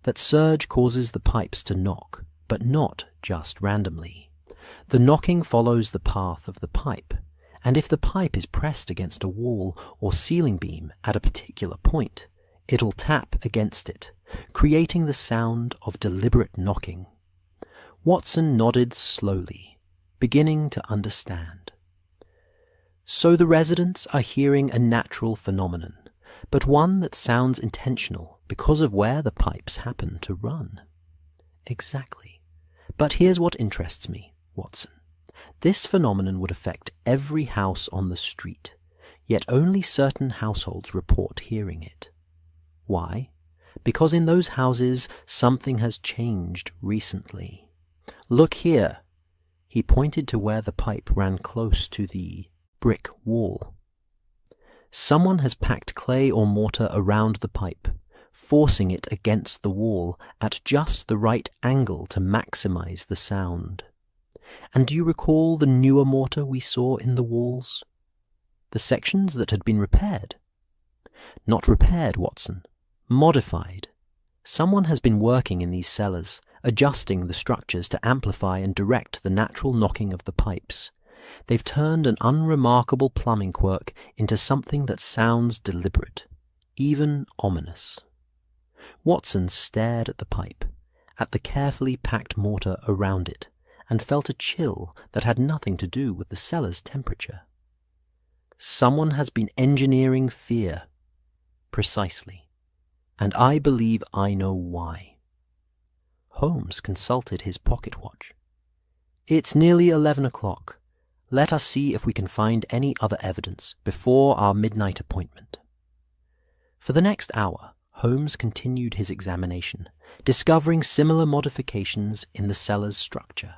That surge causes the pipes to knock, but not just randomly. The knocking follows the path of the pipe, and if the pipe is pressed against a wall or ceiling beam at a particular point, it'll tap against it, creating the sound of deliberate knocking." Watson nodded slowly, beginning to understand. "So the residents are hearing a natural phenomenon, but one that sounds intentional because of where the pipes happen to run." "Exactly. But here's what interests me, Watson. This phenomenon would affect every house on the street, yet only certain households report hearing it. Why? Because in those houses something has changed recently. Look here." He pointed to where the pipe ran close to the brick wall. "Someone has packed clay or mortar around the pipe, forcing it against the wall at just the right angle to maximize the sound. And do you recall the newer mortar we saw in the walls? The sections that had been repaired? Not repaired, Watson. Modified. Someone has been working in these cellars, adjusting the structures to amplify and direct the natural knocking of the pipes. They've turned an unremarkable plumbing quirk into something that sounds deliberate, even ominous." Watson stared at the pipe, at the carefully packed mortar around it, and felt a chill that had nothing to do with the cellar's temperature. "Someone has been engineering fear." "Precisely. And I believe I know why." Holmes consulted his pocket watch. "It's nearly 11 o'clock. Let us see if we can find any other evidence before our midnight appointment." For the next hour, Holmes continued his examination, discovering similar modifications in the cellar's structure.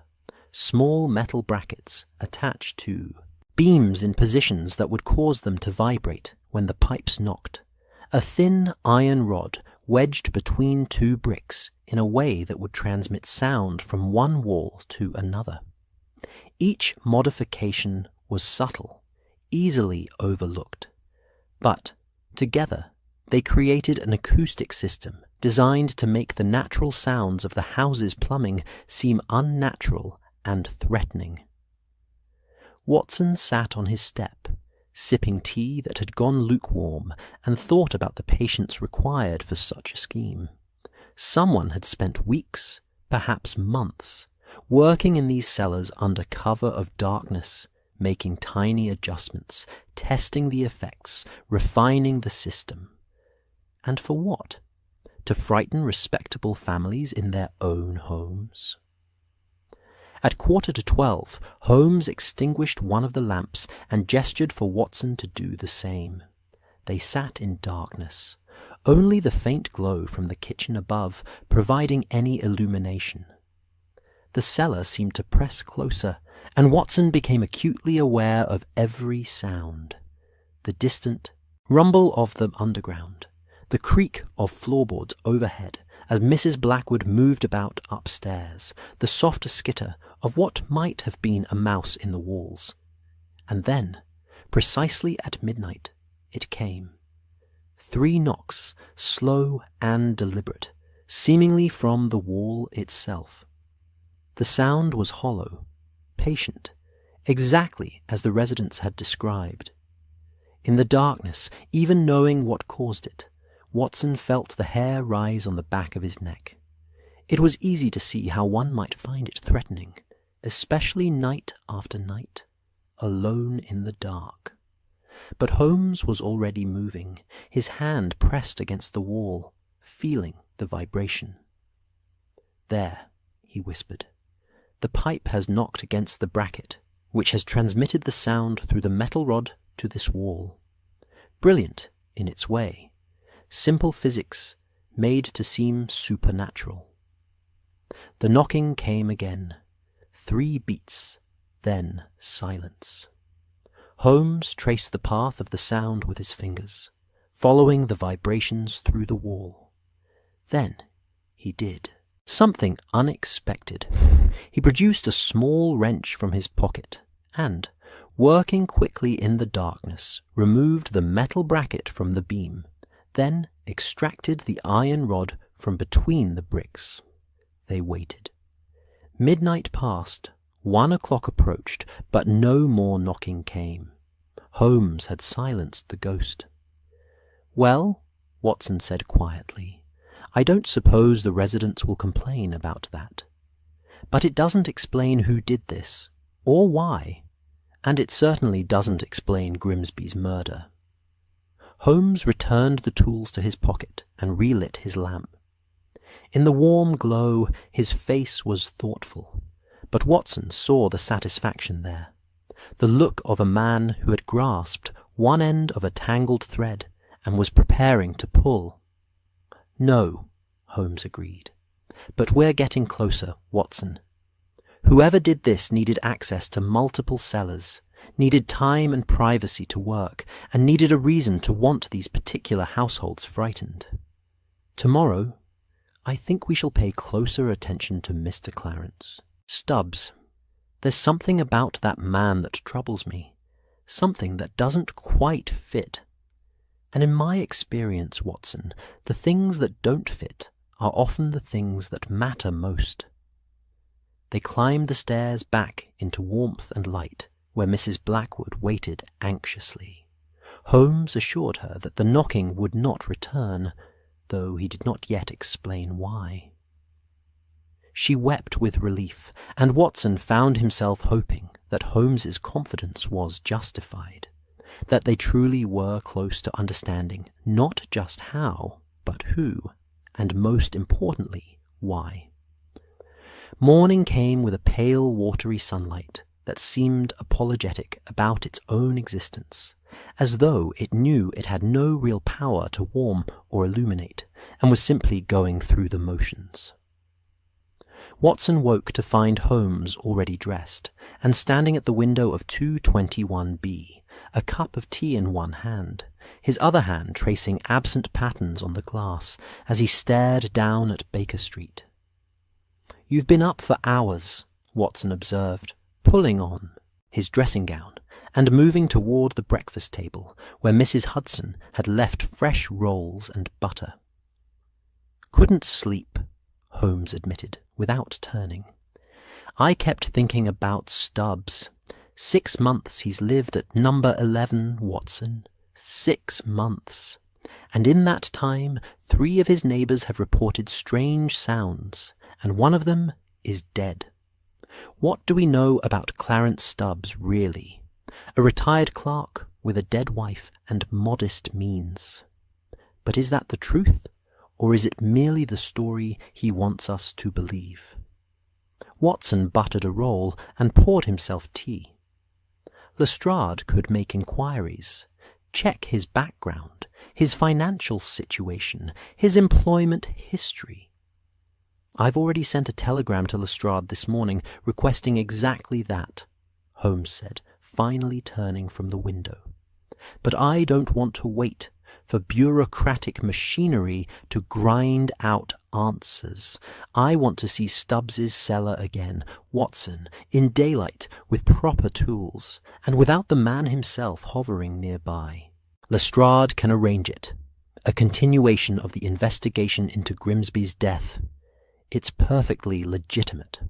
Small metal brackets attached to beams in positions that would cause them to vibrate when the pipes knocked. A thin iron rod wedged between two bricks in a way that would transmit sound from one wall to another. Each modification was subtle, easily overlooked, but together they created an acoustic system designed to make the natural sounds of the house's plumbing seem unnatural and threatening. Watson sat on his step, sipping tea that had gone lukewarm, and thought about the patience required for such a scheme. Someone had spent weeks, perhaps months, working in these cellars under cover of darkness, making tiny adjustments, testing the effects, refining the system. And for what? To frighten respectable families in their own homes? At 11:45, Holmes extinguished one of the lamps and gestured for Watson to do the same. They sat in darkness, only the faint glow from the kitchen above providing any illumination. The cellar seemed to press closer, and Watson became acutely aware of every sound. The distant rumble of the underground, the creak of floorboards overhead as Mrs. Blackwood moved about upstairs, the soft skitter of what might have been a mouse in the walls. And then, precisely at midnight, it came. 3 knocks, slow and deliberate, seemingly from the wall itself. The sound was hollow, patient, exactly as the residents had described. In the darkness, even knowing what caused it, Watson felt the hair rise on the back of his neck. It was easy to see how one might find it threatening, especially night after night, alone in the dark. But Holmes was already moving, his hand pressed against the wall, feeling the vibration. "There," he whispered. "The pipe has knocked against the bracket, which has transmitted the sound through the metal rod to this wall. Brilliant in its way. Simple physics made to seem supernatural." The knocking came again. 3 beats, then silence. Holmes traced the path of the sound with his fingers, following the vibrations through the wall. Then he did something unexpected. He produced a small wrench from his pocket and, working quickly in the darkness, removed the metal bracket from the beam, then extracted the iron rod from between the bricks. They waited. Midnight passed, 1 o'clock approached, but no more knocking came. Holmes had silenced the ghost. "Well," Watson said quietly, "I don't suppose the residents will complain about that. But it doesn't explain who did this, or why, and it certainly doesn't explain Grimsby's murder." Holmes returned the tools to his pocket and relit his lamp. In the warm glow, his face was thoughtful, but Watson saw the satisfaction there, the look of a man who had grasped one end of a tangled thread and was preparing to pull. "No," Holmes agreed, "but we're getting closer, Watson. Whoever did this needed access to multiple cellars, needed time and privacy to work, and needed a reason to want these particular households frightened. Tomorrow, I think we shall pay closer attention to Mr. Clarence. Stubbs. There's something about that man that troubles me, something that doesn't quite fit. And in my experience, Watson, the things that don't fit are often the things that matter most." They climbed the stairs back into warmth and light, where Mrs. Blackwood waited anxiously. Holmes assured her that the knocking would not return, though he did not yet explain why. She wept with relief, and Watson found himself hoping that Holmes's confidence was justified, that they truly were close to understanding not just how, but who, and most importantly, why. Morning came with a pale, watery sunlight that seemed apologetic about its own existence, as though it knew it had no real power to warm or illuminate, and was simply going through the motions. Watson woke to find Holmes already dressed, and standing at the window of 221B, a cup of tea in one hand, his other hand tracing absent patterns on the glass as he stared down at Baker Street. "You've been up for hours," Watson observed, pulling on his dressing gown and moving toward the breakfast table where Mrs. Hudson had left fresh rolls and butter. "Couldn't sleep," Holmes admitted, without turning. "I kept thinking about Stubbs. 6 months he's lived at number 11, Watson. 6 months. And in that time, 3 of his neighbours have reported strange sounds, and one of them is dead. What do we know about Clarence Stubbs, really? A retired clerk with a dead wife and modest means. But is that the truth, or is it merely the story he wants us to believe?" Watson buttered a roll and poured himself tea. Lestrade could make inquiries, check his background, his financial situation, his employment history. "I've already sent a telegram to Lestrade this morning requesting exactly that," Holmes said, finally turning from the window. "But I don't want to wait for bureaucratic machinery to grind out answers. I want to see Stubbs's cellar again, Watson, in daylight, with proper tools, and without the man himself hovering nearby. Lestrade can arrange it. A continuation of the investigation into Grimsby's death. It's perfectly legitimate."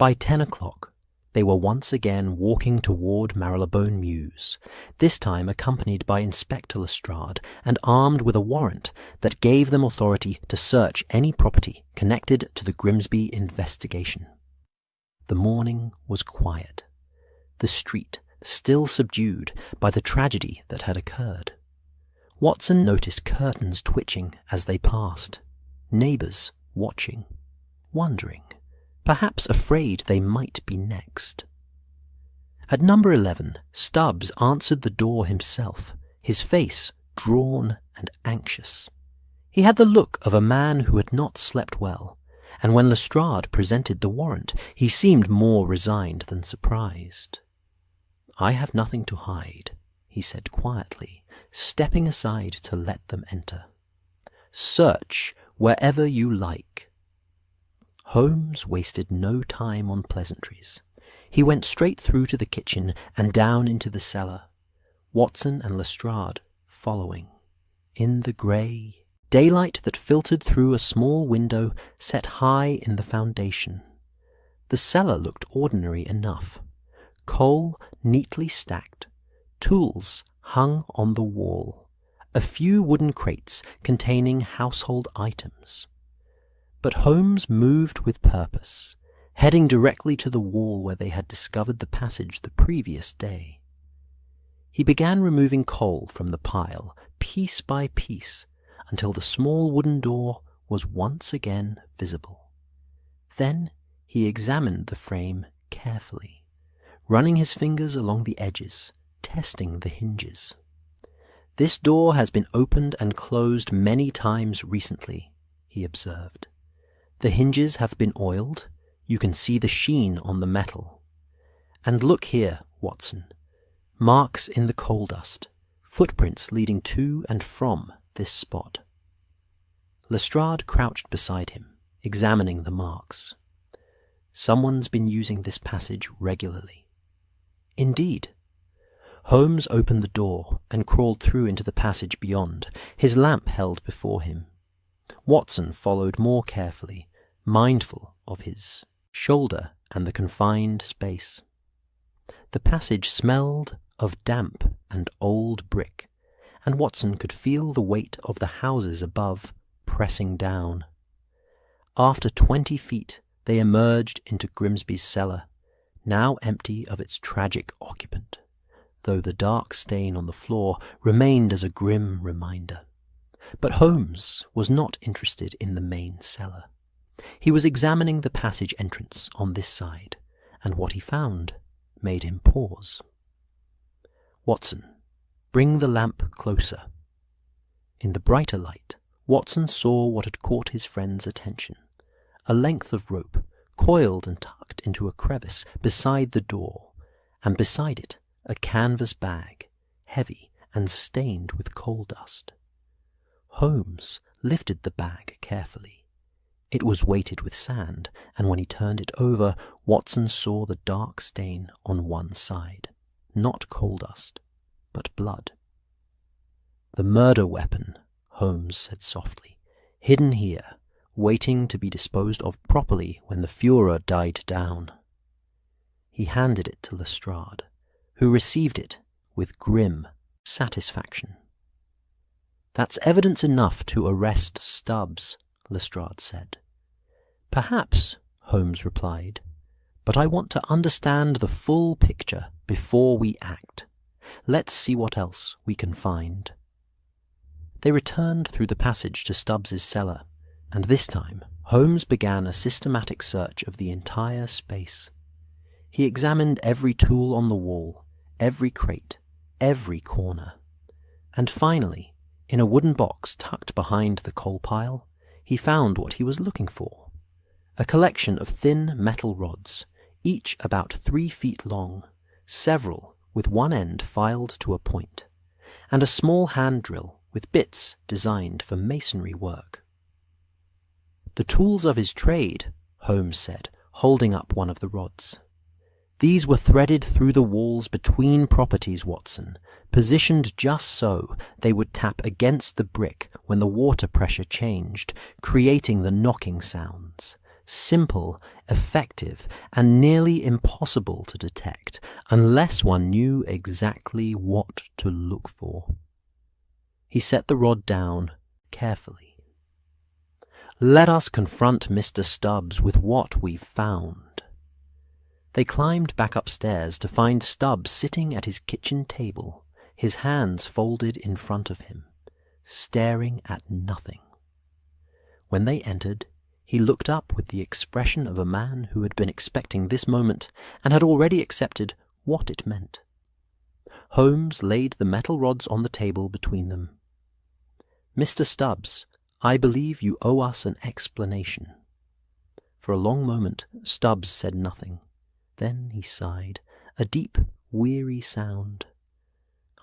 By 10 o'clock, they were once again walking toward Marylebone Mews, this time accompanied by Inspector Lestrade and armed with a warrant that gave them authority to search any property connected to the Grimsby investigation. The morning was quiet, the street still subdued by the tragedy that had occurred. Watson noticed curtains twitching as they passed, neighbours watching, wondering, perhaps afraid they might be next. At number 11, Stubbs answered the door himself, his face drawn and anxious. He had the look of a man who had not slept well, and when Lestrade presented the warrant, he seemed more resigned than surprised. "I have nothing to hide," he said quietly, stepping aside to let them enter. "Search wherever you like." Holmes wasted no time on pleasantries. He went straight through to the kitchen and down into the cellar, Watson and Lestrade following. In the grey daylight that filtered through a small window set high in the foundation, the cellar looked ordinary enough. Coal neatly stacked, tools hung on the wall, a few wooden crates containing household items. But Holmes moved with purpose, heading directly to the wall where they had discovered the passage the previous day. He began removing coal from the pile, piece by piece, until the small wooden door was once again visible. Then he examined the frame carefully, running his fingers along the edges, testing the hinges. "This door has been opened and closed many times recently," he observed. "The hinges have been oiled. You can see the sheen on the metal. And look here, Watson. Marks in the coal dust, footprints leading to and from this spot." Lestrade crouched beside him, examining the marks. "Someone's been using this passage regularly." "Indeed." Holmes opened the door and crawled through into the passage beyond, his lamp held before him. Watson followed more carefully, mindful of his shoulder and the confined space. The passage smelled of damp and old brick, and Watson could feel the weight of the houses above pressing down. After 20 feet, they emerged into Grimsby's cellar, now empty of its tragic occupant, though the dark stain on the floor remained as a grim reminder. But Holmes was not interested in the main cellar. He was examining the passage entrance on this side, and what he found made him pause. "Watson, bring the lamp closer." In the brighter light, Watson saw what had caught his friend's attention: a length of rope, coiled and tucked into a crevice beside the door, and beside it a canvas bag, heavy and stained with coal dust. Holmes lifted the bag carefully. It was weighted with sand, and when he turned it over, Watson saw the dark stain on one side, not coal dust, but blood. "The murder weapon," Holmes said softly, "hidden here, waiting to be disposed of properly when the furor died down." He handed it to Lestrade, who received it with grim satisfaction. "That's evidence enough to arrest Stubbs," Lestrade said. "Perhaps," Holmes replied, "but I want to understand the full picture before we act. Let's see what else we can find." They returned through the passage to Stubbs's cellar, and this time Holmes began a systematic search of the entire space. He examined every tool on the wall, every crate, every corner, and finally, in a wooden box tucked behind the coal pile, he found what he was looking for: a collection of thin metal rods, each about 3 feet long, several with one end filed to a point, and a small hand drill with bits designed for masonry work. "The tools of his trade," Holmes said, holding up one of the rods. "These were threaded through the walls between properties, Watson, positioned just so they would tap against the brick when the water pressure changed, creating the knocking sounds. simple, effective, and nearly impossible to detect unless one knew exactly what to look for. He set the rod down carefully. "Let us confront Mr. Stubbs with what we've found." They climbed back upstairs to find Stubbs sitting at his kitchen table, his hands folded in front of him, staring at nothing. When they entered, he looked up with the expression of a man who had been expecting this moment and had already accepted what it meant. Holmes laid the metal rods on the table between them. "Mr. Stubbs, I believe you owe us an explanation." For a long moment Stubbs said nothing. Then he sighed, a deep, weary sound.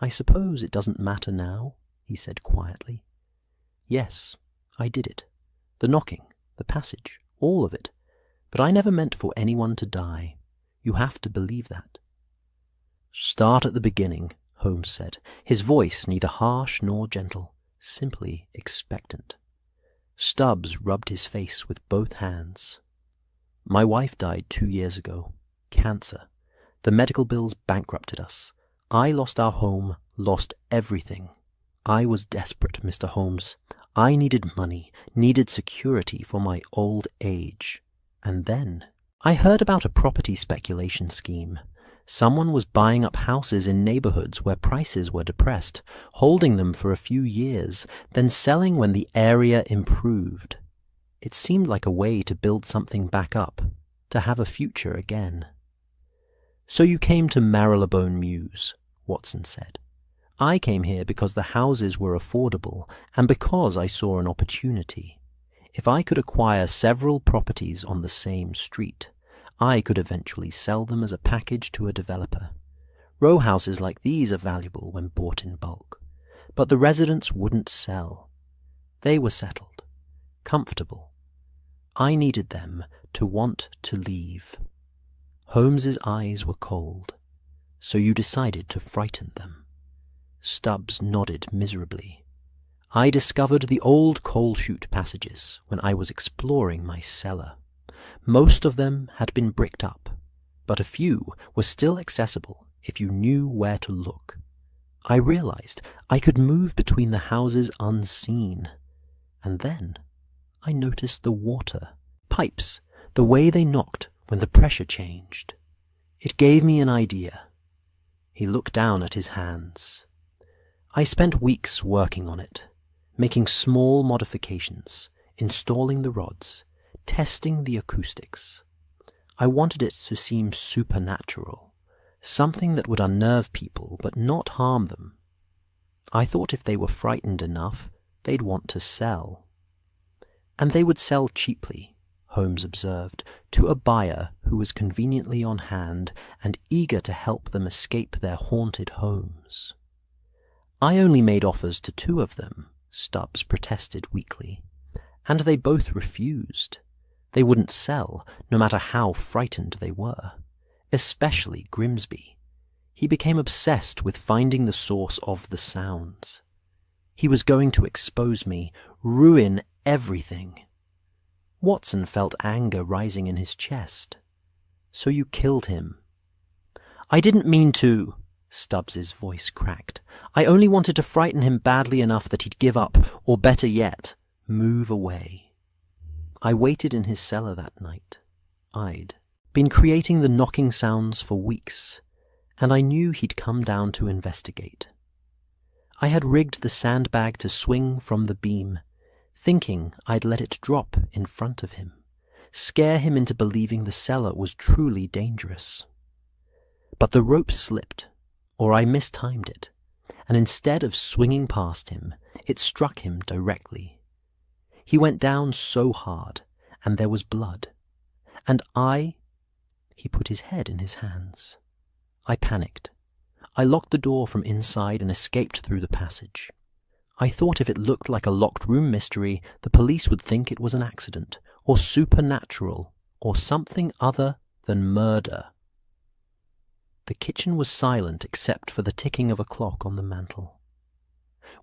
"I suppose it doesn't matter now," he said quietly. "Yes, I did it. The knocking, the passage, all of it. But I never meant for anyone to die. You have to believe that." "Start at the beginning," Holmes said, his voice neither harsh nor gentle, simply expectant. Stubbs rubbed his face with both hands. "My wife died 2 years ago. Cancer. The medical bills bankrupted us. I lost our home, lost everything. I was desperate, Mr. Holmes. I needed money, needed security for my old age. And then I heard about a property speculation scheme. Someone was buying up houses in neighborhoods where prices were depressed, holding them for a few years, then selling when the area improved. It seemed like a way to build something back up, to have a future again. "So you came to Marylebone Mews," Watson said. "I came here because the houses were affordable and because I saw an opportunity. If I could acquire several properties on the same street, I could eventually sell them as a package to a developer. Row houses like these are valuable when bought in bulk. But the residents wouldn't sell. They were settled, comfortable. I needed them to want to leave." Holmes's eyes were cold. "So you decided to frighten them?" Stubbs nodded miserably. "I discovered the old coal chute passages when I was exploring my cellar. Most of them had been bricked up, but a few were still accessible if you knew where to look. I realized I could move between the houses unseen. And then I noticed the water, pipes, the way they knocked when the pressure changed. It gave me an idea." He looked down at his hands. "I spent weeks working on it, making small modifications, installing the rods, testing the acoustics. I wanted it to seem supernatural, something that would unnerve people but not harm them. I thought if they were frightened enough, they'd want to sell." "And they would sell cheaply," Holmes observed, "to a buyer who was conveniently on hand and eager to help them escape their haunted homes." "I only made offers to 2 of them," Stubbs protested weakly, "and they both refused. They wouldn't sell, no matter how frightened they were. Especially Grimsby. He became obsessed with finding the source of the sounds. He was going to expose me, ruin everything." Watson felt anger rising in his chest. "So you killed him?" "I didn't mean to," Stubbs's voice cracked. "I only wanted to frighten him badly enough that he'd give up, or better yet, move away. I waited in his cellar that night. I'd been creating the knocking sounds for weeks, and I knew he'd come down to investigate. I had rigged the sandbag to swing from the beam, thinking I'd let it drop in front of him, scare him into believing the cellar was truly dangerous. But the rope slipped, or I mistimed it, and instead of swinging past him, it struck him directly. He went down so hard, and there was blood. And he put his head in his hands. I panicked. I locked the door from inside and escaped through the passage. I thought if it looked like a locked room mystery, the police would think it was an accident, or supernatural, or something other than murder." The kitchen was silent except for the ticking of a clock on the mantel.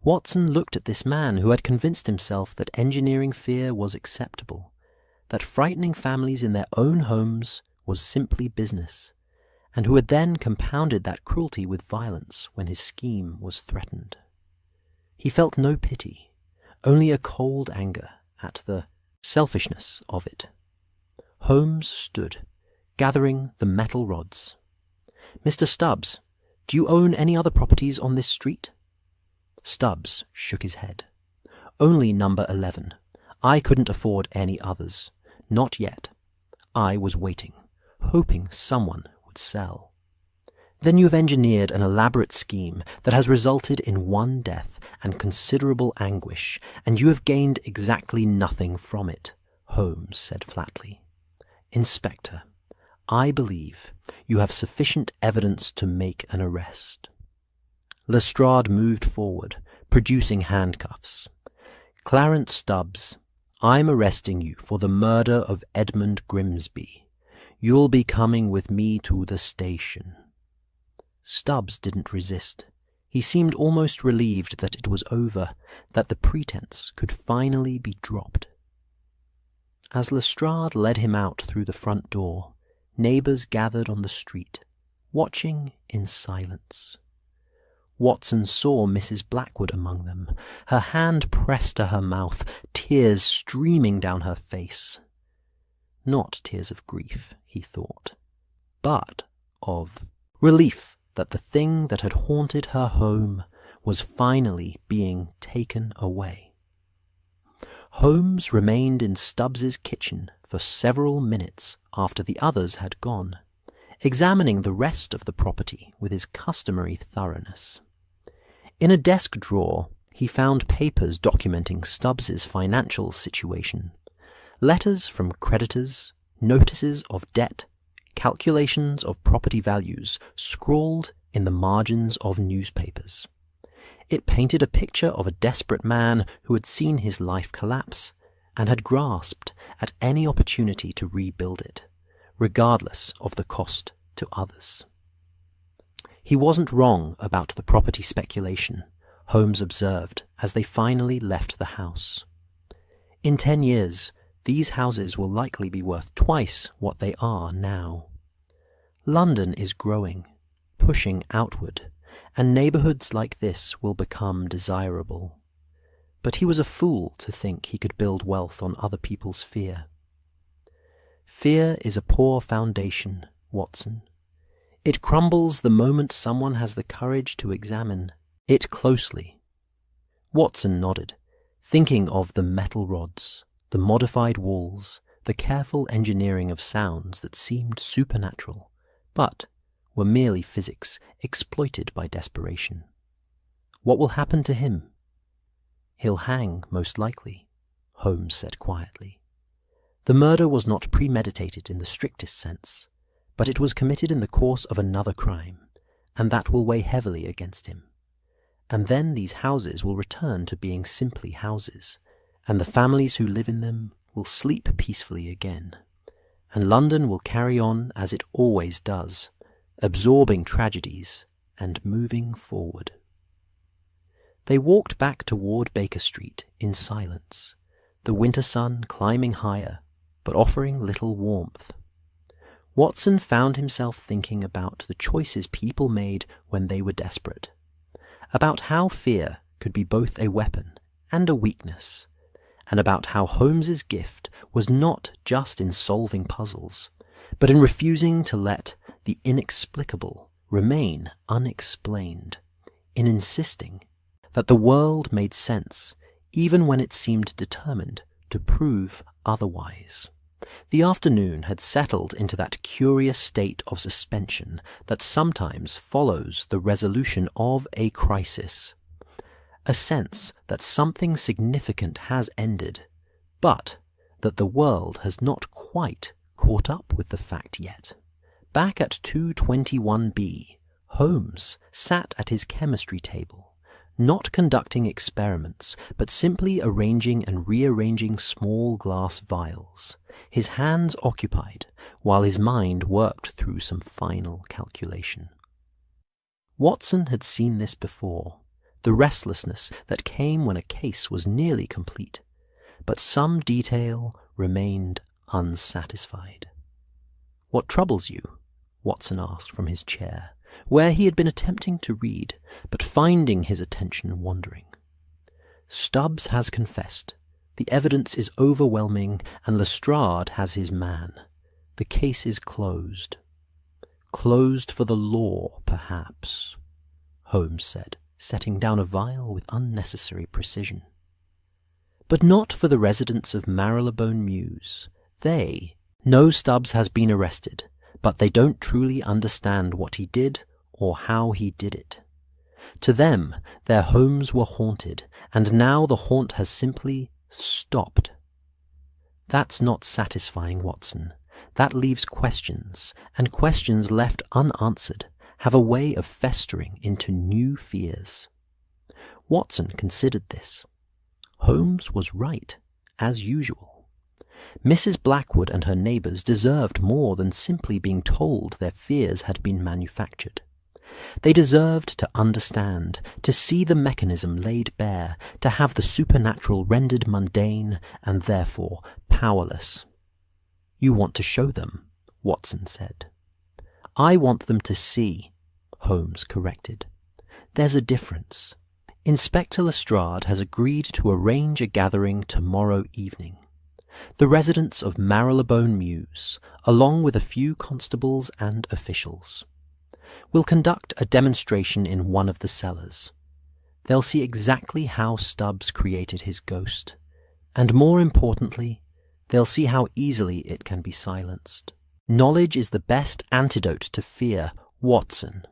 Watson looked at this man who had convinced himself that engineering fear was acceptable, that frightening families in their own homes was simply business, and who had then compounded that cruelty with violence when his scheme was threatened. He felt no pity, only a cold anger at the selfishness of it. Holmes stood, gathering the metal rods. "Mr. Stubbs, do you own any other properties on this street?" Stubbs shook his head. "Only number 11. I couldn't afford any others. Not yet. I was waiting, hoping someone would sell." "Then you have engineered an elaborate scheme that has resulted in one death and considerable anguish, and you have gained exactly nothing from it," Holmes said flatly. "Inspector, I believe you have sufficient evidence to make an arrest." Lestrade moved forward, producing handcuffs. "Clarence Stubbs, I'm arresting you for the murder of Edmund Grimsby. You'll be coming with me to the station." Stubbs didn't resist. He seemed almost relieved that it was over, that the pretense could finally be dropped. As Lestrade led him out through the front door, neighbours gathered on the street, watching in silence. Watson saw Mrs. Blackwood among them, her hand pressed to her mouth, tears streaming down her face. Not tears of grief, he thought, but of relief that the thing that had haunted her home was finally being taken away. Holmes remained in Stubbs's kitchen for several minutes after the others had gone, examining the rest of the property with his customary thoroughness. In a desk drawer, he found papers documenting Stubbs's financial situation, letters from creditors, notices of debt, calculations of property values scrawled in the margins of newspapers. It painted a picture of a desperate man who had seen his life collapse and had grasped at any opportunity to rebuild it, regardless of the cost to others. He wasn't wrong about the property speculation, Holmes observed as they finally left the house. In 10 years, these houses will likely be worth twice what they are now. London is growing, pushing outward, and neighbourhoods like this will become desirable. But he was a fool to think he could build wealth on other people's fear. Fear is a poor foundation, Watson. It crumbles the moment someone has the courage to examine it closely. Watson nodded, thinking of the metal rods, the modified walls, the careful engineering of sounds that seemed supernatural, but were merely physics exploited by desperation. What will happen to him? "He'll hang, most likely," Holmes said quietly. The murder was not premeditated in the strictest sense, but it was committed in the course of another crime, and that will weigh heavily against him. And then these houses will return to being simply houses, and the families who live in them will sleep peacefully again, and London will carry on as it always does, absorbing tragedies and moving forward. They walked back toward Baker Street in silence, the winter sun climbing higher, but offering little warmth. Watson found himself thinking about the choices people made when they were desperate, about how fear could be both a weapon and a weakness, and about how Holmes's gift was not just in solving puzzles, but in refusing to let the inexplicable remain unexplained, in insisting that the world made sense even when it seemed determined to prove otherwise. The afternoon had settled into that curious state of suspension that sometimes follows the resolution of a crisis, a sense that something significant has ended, but that the world has not quite caught up with the fact yet. Back at 221B, Holmes sat at his chemistry table, not conducting experiments, but simply arranging and rearranging small glass vials, his hands occupied while his mind worked through some final calculation. Watson had seen this before, the restlessness that came when a case was nearly complete, but some detail remained unsatisfied. "What troubles you?" Watson asked from his chair, where he had been attempting to read, but finding his attention wandering. "Stubbs has confessed. The evidence is overwhelming, and Lestrade has his man. The case is closed." "Closed for the law, perhaps," Holmes said, setting down a vial with unnecessary precision. "But not for the residents of Marylebone Mews. They know Stubbs has been arrested, but they don't truly understand what he did or how he did it. To them, their homes were haunted, and now the haunt has simply stopped. That's not satisfying, Watson. That leaves questions, and questions left unanswered have a way of festering into new fears." Watson considered this. Holmes was right, as usual. Mrs. Blackwood and her neighbours deserved more than simply being told their fears had been manufactured. They deserved to understand, to see the mechanism laid bare, to have the supernatural rendered mundane and therefore powerless. "You want to show them," Watson said. "I want them to see," Holmes corrected. "There's a difference. Inspector Lestrade has agreed to arrange a gathering tomorrow evening. The residents of Marylebone Mews, along with a few constables and officials, will conduct a demonstration in one of the cellars. They'll see exactly how Stubbs created his ghost, and more importantly, they'll see how easily it can be silenced. Knowledge is the best antidote to fear, Watson."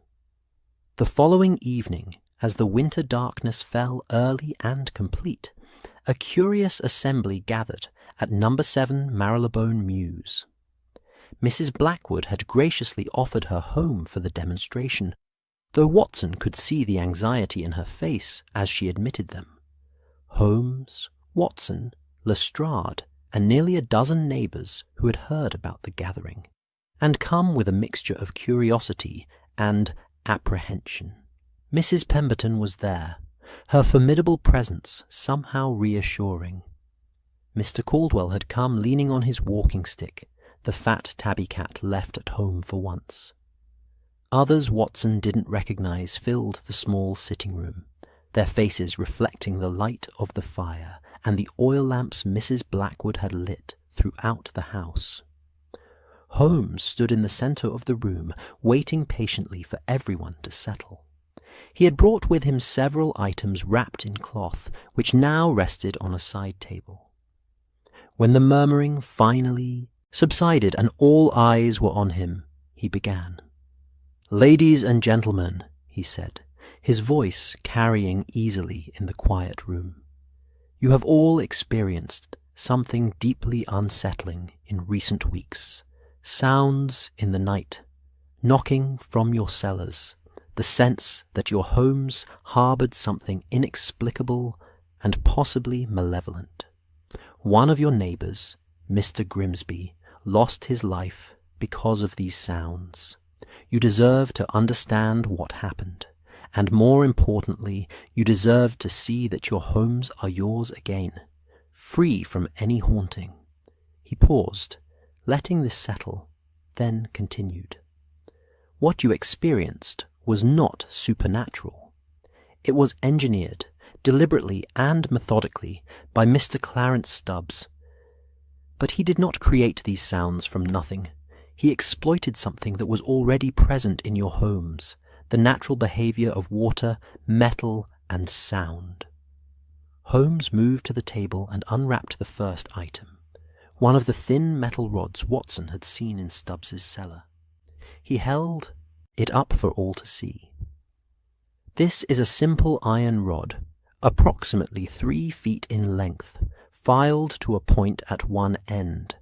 The following evening, as the winter darkness fell early and complete, a curious assembly gathered at No. 7 Marylebone Mews. Mrs. Blackwood had graciously offered her home for the demonstration, though Watson could see the anxiety in her face as she admitted them. Holmes, Watson, Lestrade, and nearly a dozen neighbours who had heard about the gathering, and come with a mixture of curiosity and apprehension. Mrs. Pemberton was there, her formidable presence somehow reassuring. Mr. Caldwell had come leaning on his walking stick, the fat tabby cat left at home for once. Others Watson didn't recognize filled the small sitting room, their faces reflecting the light of the fire and the oil lamps Mrs. Blackwood had lit throughout the house. Holmes stood in the centre of the room, waiting patiently for everyone to settle. He had brought with him several items wrapped in cloth, which now rested on a side table. When the murmuring finally subsided and all eyes were on him, he began. "Ladies and gentlemen," he said, his voice carrying easily in the quiet room, "you have all experienced something deeply unsettling in recent weeks. Sounds in the night, knocking from your cellars, the sense that your homes harboured something inexplicable and possibly malevolent. One of your neighbours, Mr. Grimsby, lost his life because of these sounds. You deserve to understand what happened, and more importantly, you deserve to see that your homes are yours again, free from any haunting." He paused, letting this settle, then continued. "What you experienced was not supernatural. It was engineered, deliberately and methodically, by Mr. Clarence Stubbs. But he did not create these sounds from nothing. He exploited something that was already present in your homes, the natural behaviour of water, metal, and sound." Holmes moved to the table and unwrapped the first item, one of the thin metal rods Watson had seen in Stubbs's cellar. He held it up for all to see. "This is a simple iron rod, approximately 3 feet in length, filed to a point at one end.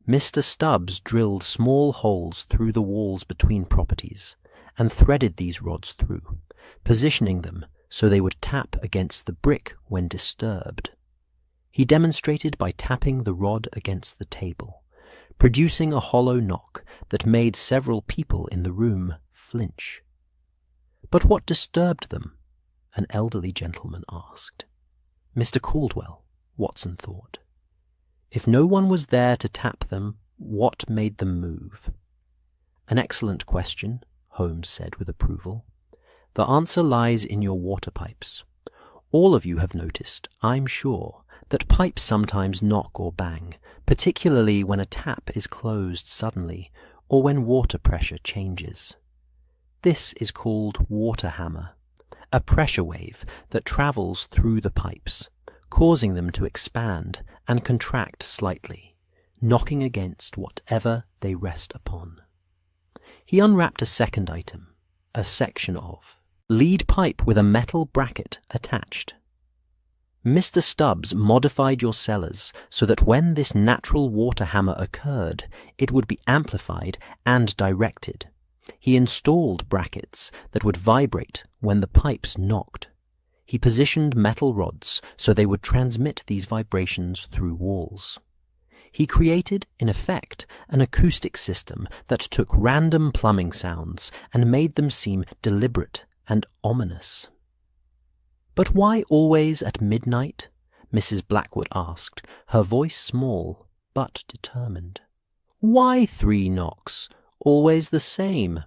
Mr. Stubbs drilled small holes through the walls between properties, and threaded these rods through, positioning them so they would tap against the brick when disturbed. He demonstrated by tapping the rod against the table, producing a hollow knock that made several people in the room flinch." "But what disturbed them?" an elderly gentleman asked. "Mr. Caldwell," Watson thought. If no one was there to tap them, what made them move? An excellent question, Holmes said with approval. The answer lies in your water pipes. All of you have noticed, I'm sure, that pipes sometimes knock or bang, particularly when a tap is closed suddenly or when water pressure changes. This is called water hammer, a pressure wave that travels through the pipes, causing them to expand and contract slightly, knocking against whatever they rest upon. He unwrapped a second item, a section of lead pipe with a metal bracket attached. Mr. Stubbs modified your cellars so that when this natural water hammer occurred, it would be amplified and directed. He installed brackets that would vibrate when the pipes knocked. He positioned metal rods so they would transmit these vibrations through walls. He created, in effect, an acoustic system that took random plumbing sounds and made them seem deliberate and ominous. "But why always at midnight?" Mrs. Blackwood asked, her voice small but determined. "Why 3 knocks? Always the same?"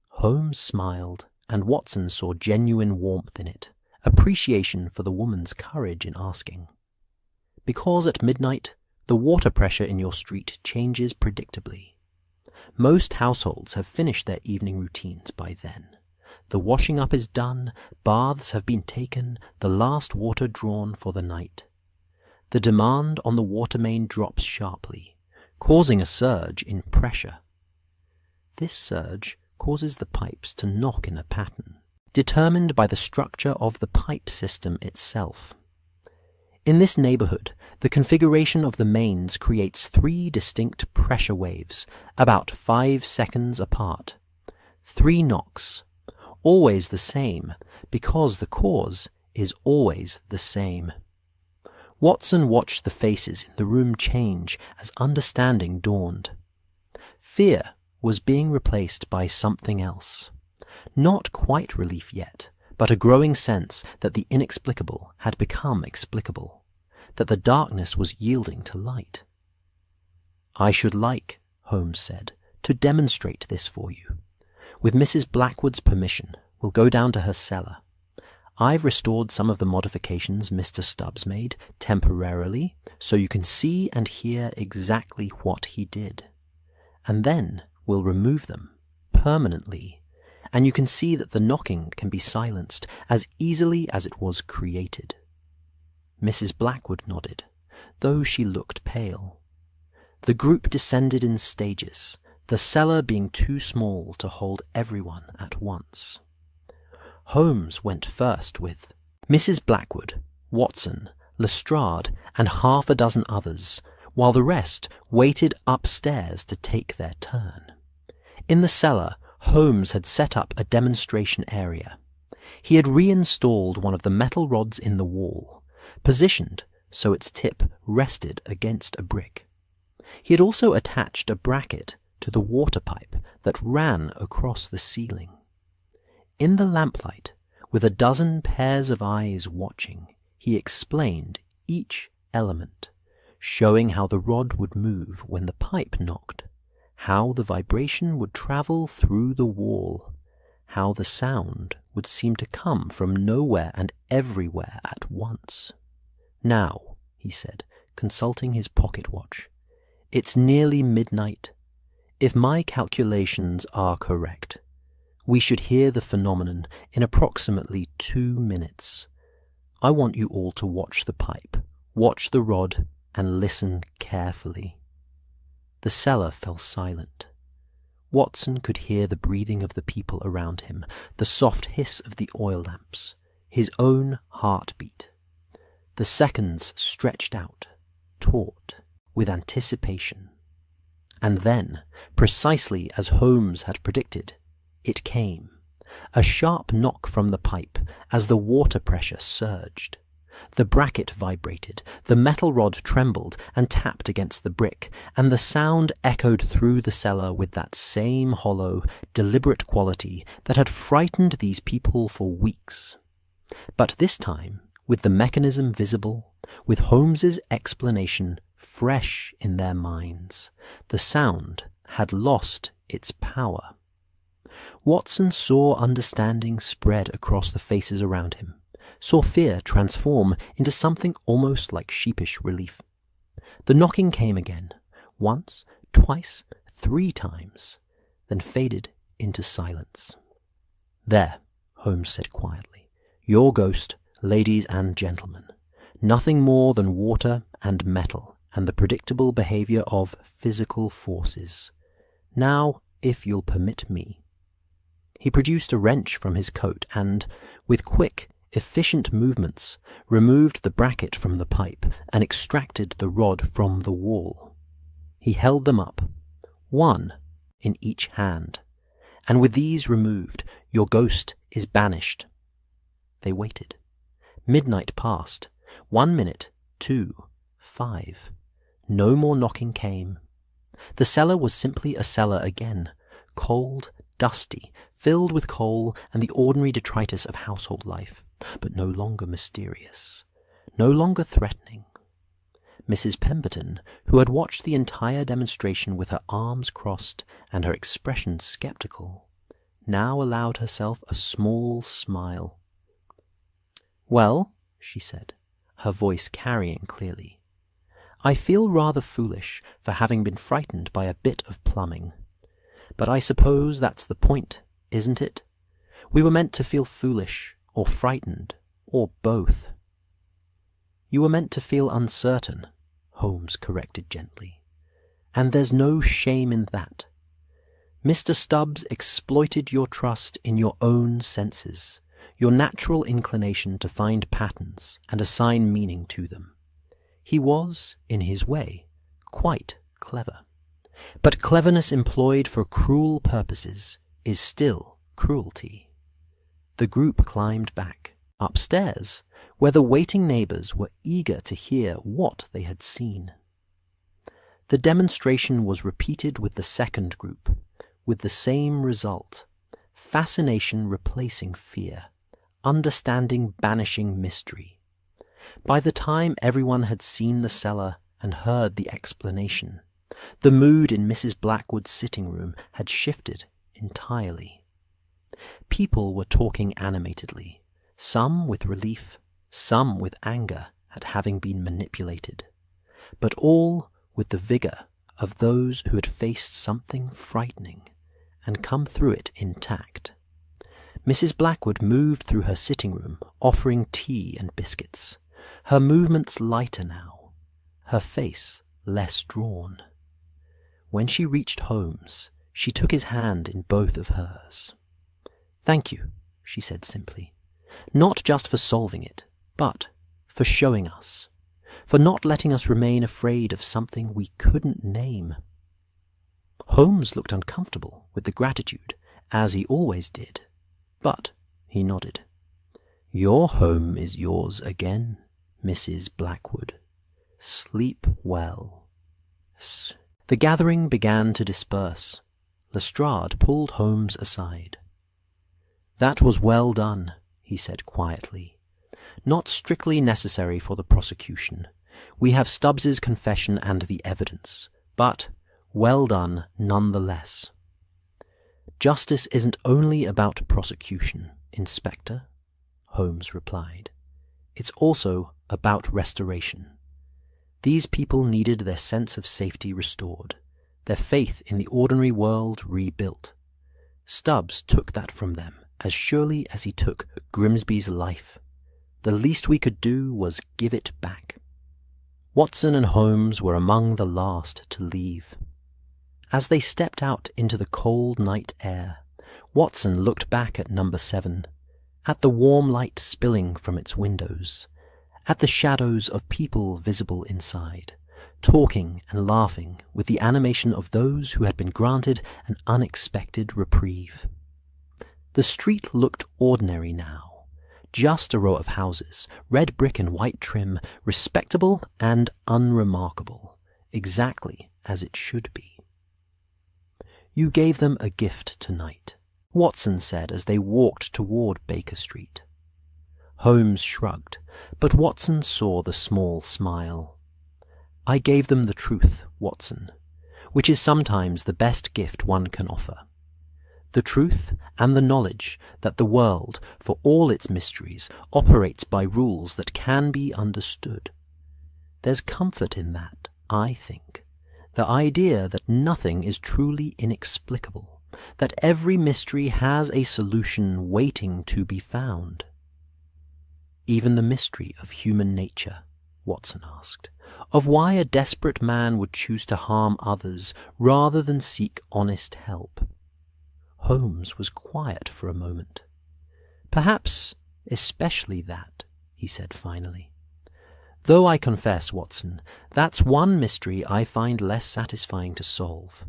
Holmes smiled, and Watson saw genuine warmth in it, appreciation for the woman's courage in asking. "Because at midnight, the water pressure in your street changes predictably. Most households have finished their evening routines by then. The washing up is done, baths have been taken, the last water drawn for the night. The demand on the water main drops sharply, causing a surge in pressure. This surge causes the pipes to knock in a pattern, determined by the structure of the pipe system itself. In this neighborhood, the configuration of the mains creates 3 distinct pressure waves, about 5 seconds apart. 3 knocks, always the same, because the cause is always the same." Watson watched the faces in the room change as understanding dawned. Fear was being replaced by something else. Not quite relief yet, but a growing sense that the inexplicable had become explicable, that the darkness was yielding to light. "I should like," Holmes said, "to demonstrate this for you. With Mrs. Blackwood's permission, we'll go down to her cellar. I've restored some of the modifications Mr. Stubbs made temporarily, so you can see and hear exactly what he did. And then we'll remove them permanently, and you can see that the knocking can be silenced as easily as it was created." Mrs. Blackwood nodded, though she looked pale. The group descended in stages, the cellar being too small to hold everyone at once. Holmes went first with Mrs. Blackwood, Watson, Lestrade, and half a dozen others, while the rest waited upstairs to take their turn. In the cellar, Holmes had set up a demonstration area. He had reinstalled one of the metal rods in the wall, positioned so its tip rested against a brick. He had also attached a bracket to the water pipe that ran across the ceiling. In the lamplight, with a dozen pairs of eyes watching, he explained each element, showing how the rod would move when the pipe knocked, how the vibration would travel through the wall, how the sound would seem to come from nowhere and everywhere at once. "Now," he said, consulting his pocket watch, "it's nearly midnight. If my calculations are correct, we should hear the phenomenon in approximately 2 minutes. I want you all to watch the pipe, watch the rod, and listen carefully." The cellar fell silent. Watson could hear the breathing of the people around him, the soft hiss of the oil lamps, his own heartbeat. The seconds stretched out, taut, with anticipation. And then, precisely as Holmes had predicted, it came, a sharp knock from the pipe as the water pressure surged. The bracket vibrated, the metal rod trembled and tapped against the brick, and the sound echoed through the cellar with that same hollow, deliberate quality that had frightened these people for weeks. But this time, with the mechanism visible, with Holmes's explanation fresh in their minds. The sound had lost its power. Watson saw understanding spread across the faces around him, saw fear transform into something almost like sheepish relief. The knocking came again, once, twice, 3 times, then faded into silence. "There," Holmes said quietly. "Your ghost, ladies and gentlemen. Nothing more than water and metal and the predictable behavior of physical forces. Now, if you'll permit me." He produced a wrench from his coat and, with quick, efficient movements, removed the bracket from the pipe and extracted the rod from the wall. He held them up, one in each hand, and with these removed, your ghost is banished. They waited. Midnight passed. 1 minute, 2, 5. No more knocking came. The cellar was simply a cellar again, cold, dusty, filled with coal and the ordinary detritus of household life, but no longer mysterious, no longer threatening. Mrs. Pemberton, who had watched the entire demonstration with her arms crossed and her expression skeptical, now allowed herself a small smile. "Well," she said, her voice carrying clearly, "I feel rather foolish for having been frightened by a bit of plumbing. But I suppose that's the point, isn't it? We were meant to feel foolish, or frightened, or both." "You were meant to feel uncertain," Holmes corrected gently. "And there's no shame in that. Mr. Stubbs exploited your trust in your own senses, your natural inclination to find patterns and assign meaning to them. He was, in his way, quite clever. But cleverness employed for cruel purposes is still cruelty." The group climbed back, upstairs, where the waiting neighbors were eager to hear what they had seen. The demonstration was repeated with the second group, with the same result: fascination replacing fear, understanding banishing mystery. By the time everyone had seen the cellar and heard the explanation, the mood in Mrs. Blackwood's sitting room had shifted entirely. People were talking animatedly, some with relief, some with anger at having been manipulated, but all with the vigor of those who had faced something frightening and come through it intact. Mrs. Blackwood moved through her sitting room, offering tea and biscuits, her movements lighter now, her face less drawn. When she reached Holmes, she took his hand in both of hers. "Thank you," she said simply, "not just for solving it, but for showing us, for not letting us remain afraid of something we couldn't name." Holmes looked uncomfortable with the gratitude, as he always did, but he nodded. "Your home is yours again, Mrs. Blackwood. Sleep well." The gathering began to disperse. Lestrade pulled Holmes aside. "That was well done," he said quietly. "Not strictly necessary for the prosecution. We have Stubbs's confession and the evidence, but well done nonetheless." "Justice isn't only about prosecution, Inspector," Holmes replied. "It's also about restoration. These people needed their sense of safety restored, their faith in the ordinary world rebuilt. Stubbs took that from them as surely as he took Grimsby's life. The least we could do was give it back." Watson and Holmes were among the last to leave. As they stepped out into the cold night air, Watson looked back at number 7, at the warm light spilling from its windows, at the shadows of people visible inside, talking and laughing with the animation of those who had been granted an unexpected reprieve. The street looked ordinary now, just a row of houses, red brick and white trim, respectable and unremarkable, exactly as it should be. "You gave them a gift tonight," Watson said as they walked toward Baker Street. Holmes shrugged, but Watson saw the small smile. I gave them the truth, Watson, which is sometimes the best gift one can offer. The truth and the knowledge that the world, for all its mysteries, operates by rules that can be understood. There's comfort in that, I think. The idea that nothing is truly inexplicable, that every mystery has a solution waiting to be found. Even the mystery of human nature, Watson asked, of why a desperate man would choose to harm others rather than seek honest help. Holmes was quiet for a moment. Perhaps especially that, he said finally. Though I confess, Watson, that's one mystery I find less satisfying to solve.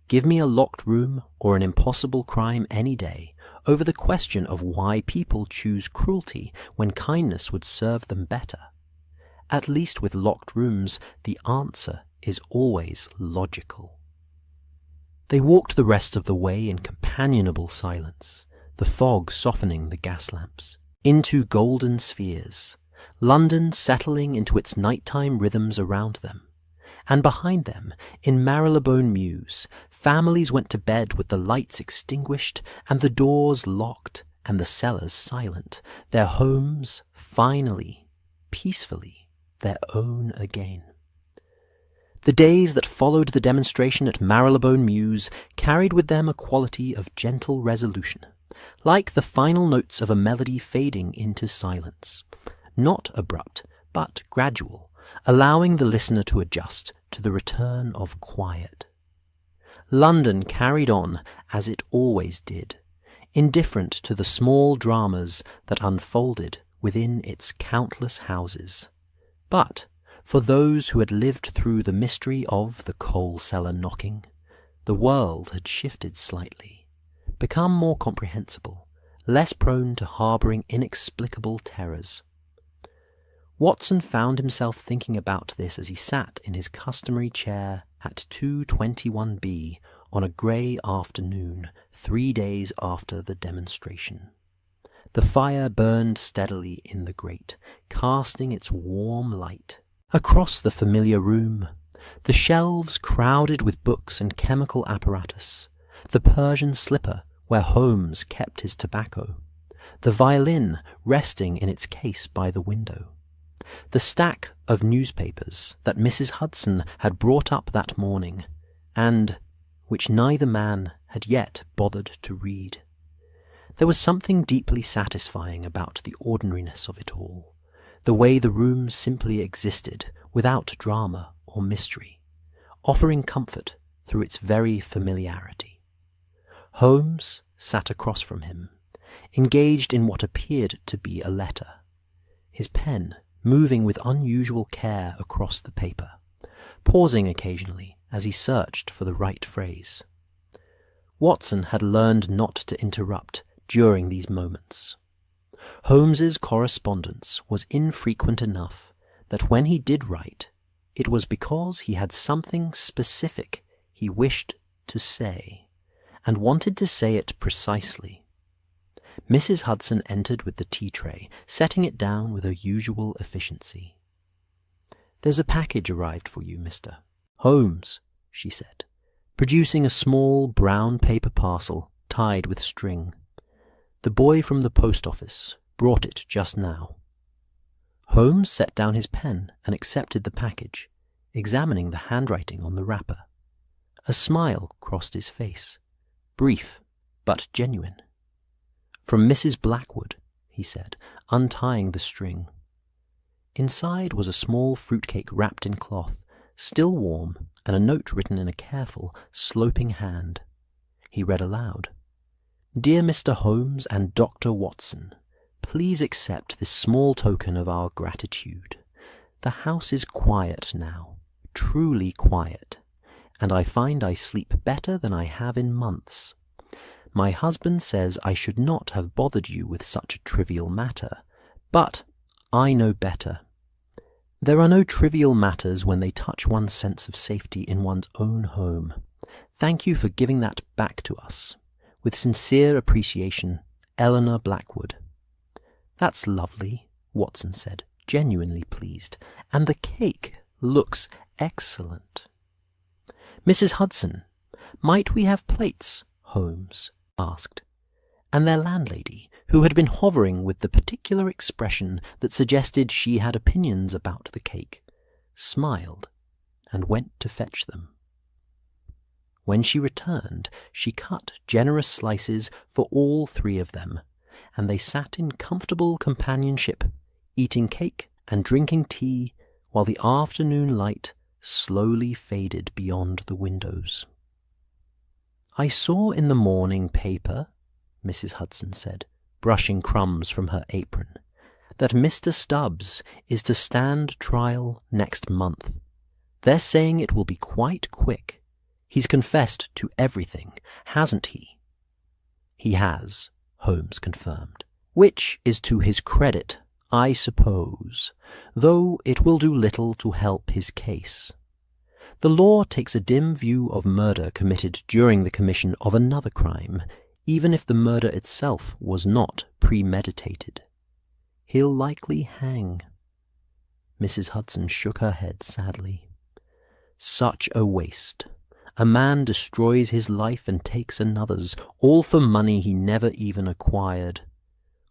Give me a locked room or an impossible crime any day over the question of why people choose cruelty when kindness would serve them better. At least with locked rooms, the answer is always logical. They walked the rest of the way in companionable silence, the fog softening the gas lamps, into golden spheres, London settling into its nighttime rhythms around them. And behind them, in Marylebone Mews, families went to bed with the lights extinguished and the doors locked and the cellars silent, their homes finally, peacefully, their own again. The days that followed the demonstration at Marylebone Mews carried with them a quality of gentle resolution, like the final notes of a melody fading into silence, not abrupt, but gradual, allowing the listener to adjust to the return of quiet. London carried on as it always did, indifferent to the small dramas that unfolded within its countless houses. But for those who had lived through the mystery of the coal cellar knocking, the world had shifted slightly, become more comprehensible, less prone to harbouring inexplicable terrors. Watson found himself thinking about this as he sat in his customary chair at 221B on a grey afternoon 3 days after the demonstration. The fire burned steadily in the grate, casting its warm light across the familiar room, the shelves crowded with books and chemical apparatus, the Persian slipper where Holmes kept his tobacco, the violin resting in its case by the window, the stack of newspapers that Mrs. Hudson had brought up that morning, and which neither man had yet bothered to read. There was something deeply satisfying about the ordinariness of it all, the way the room simply existed without drama or mystery, offering comfort through its very familiarity. Holmes sat across from him, engaged in what appeared to be a letter, his pen moving with unusual care across the paper, pausing occasionally as he searched for the right phrase. Watson had learned not to interrupt during these moments. Holmes's correspondence was infrequent enough that when he did write, it was because he had something specific he wished to say, and wanted to say it precisely. Mrs. Hudson entered with the tea tray, setting it down with her usual efficiency. "There's a package arrived for you, Mr. Holmes," she said, producing a small brown paper parcel tied with string. "The boy from the post office brought it just now." Holmes set down his pen and accepted the package, examining the handwriting on the wrapper. A smile crossed his face, brief but genuine. "From Mrs. Blackwood," he said, untying the string. Inside was a small fruitcake wrapped in cloth, still warm, and a note written in a careful, sloping hand. He read aloud, "Dear Mr. Holmes and Dr. Watson, please accept this small token of our gratitude. The house is quiet now, truly quiet, and I find I sleep better than I have in months. My husband says I should not have bothered you with such a trivial matter, but I know better. There are no trivial matters when they touch one's sense of safety in one's own home. Thank you for giving that back to us. With sincere appreciation, Eleanor Blackwood." "That's lovely," Watson said, genuinely pleased. "And the cake Looks excellent. Mrs. Hudson, might we have plates? Holmes asked, and their landlady, who had been hovering with the particular expression that suggested she had opinions about the cake, smiled and went to fetch them. When she returned, she cut generous slices for all three of them, and they sat in comfortable companionship, eating cake and drinking tea while the afternoon light slowly faded beyond the windows. "I saw in the morning paper," Mrs. Hudson said, brushing crumbs from her apron, "that Mr. Stubbs is to stand trial next month. They're saying it will be quite quick. He's confessed to everything, hasn't he?" "He has," Holmes confirmed, "which is to his credit, I suppose, though it will do little to help his case. The law takes a dim view of murder committed during the commission of another crime, even if the murder itself was not premeditated. He'll likely hang." Mrs. Hudson shook her head sadly. "Such a waste. A man destroys his life and takes another's, all for money he never even acquired.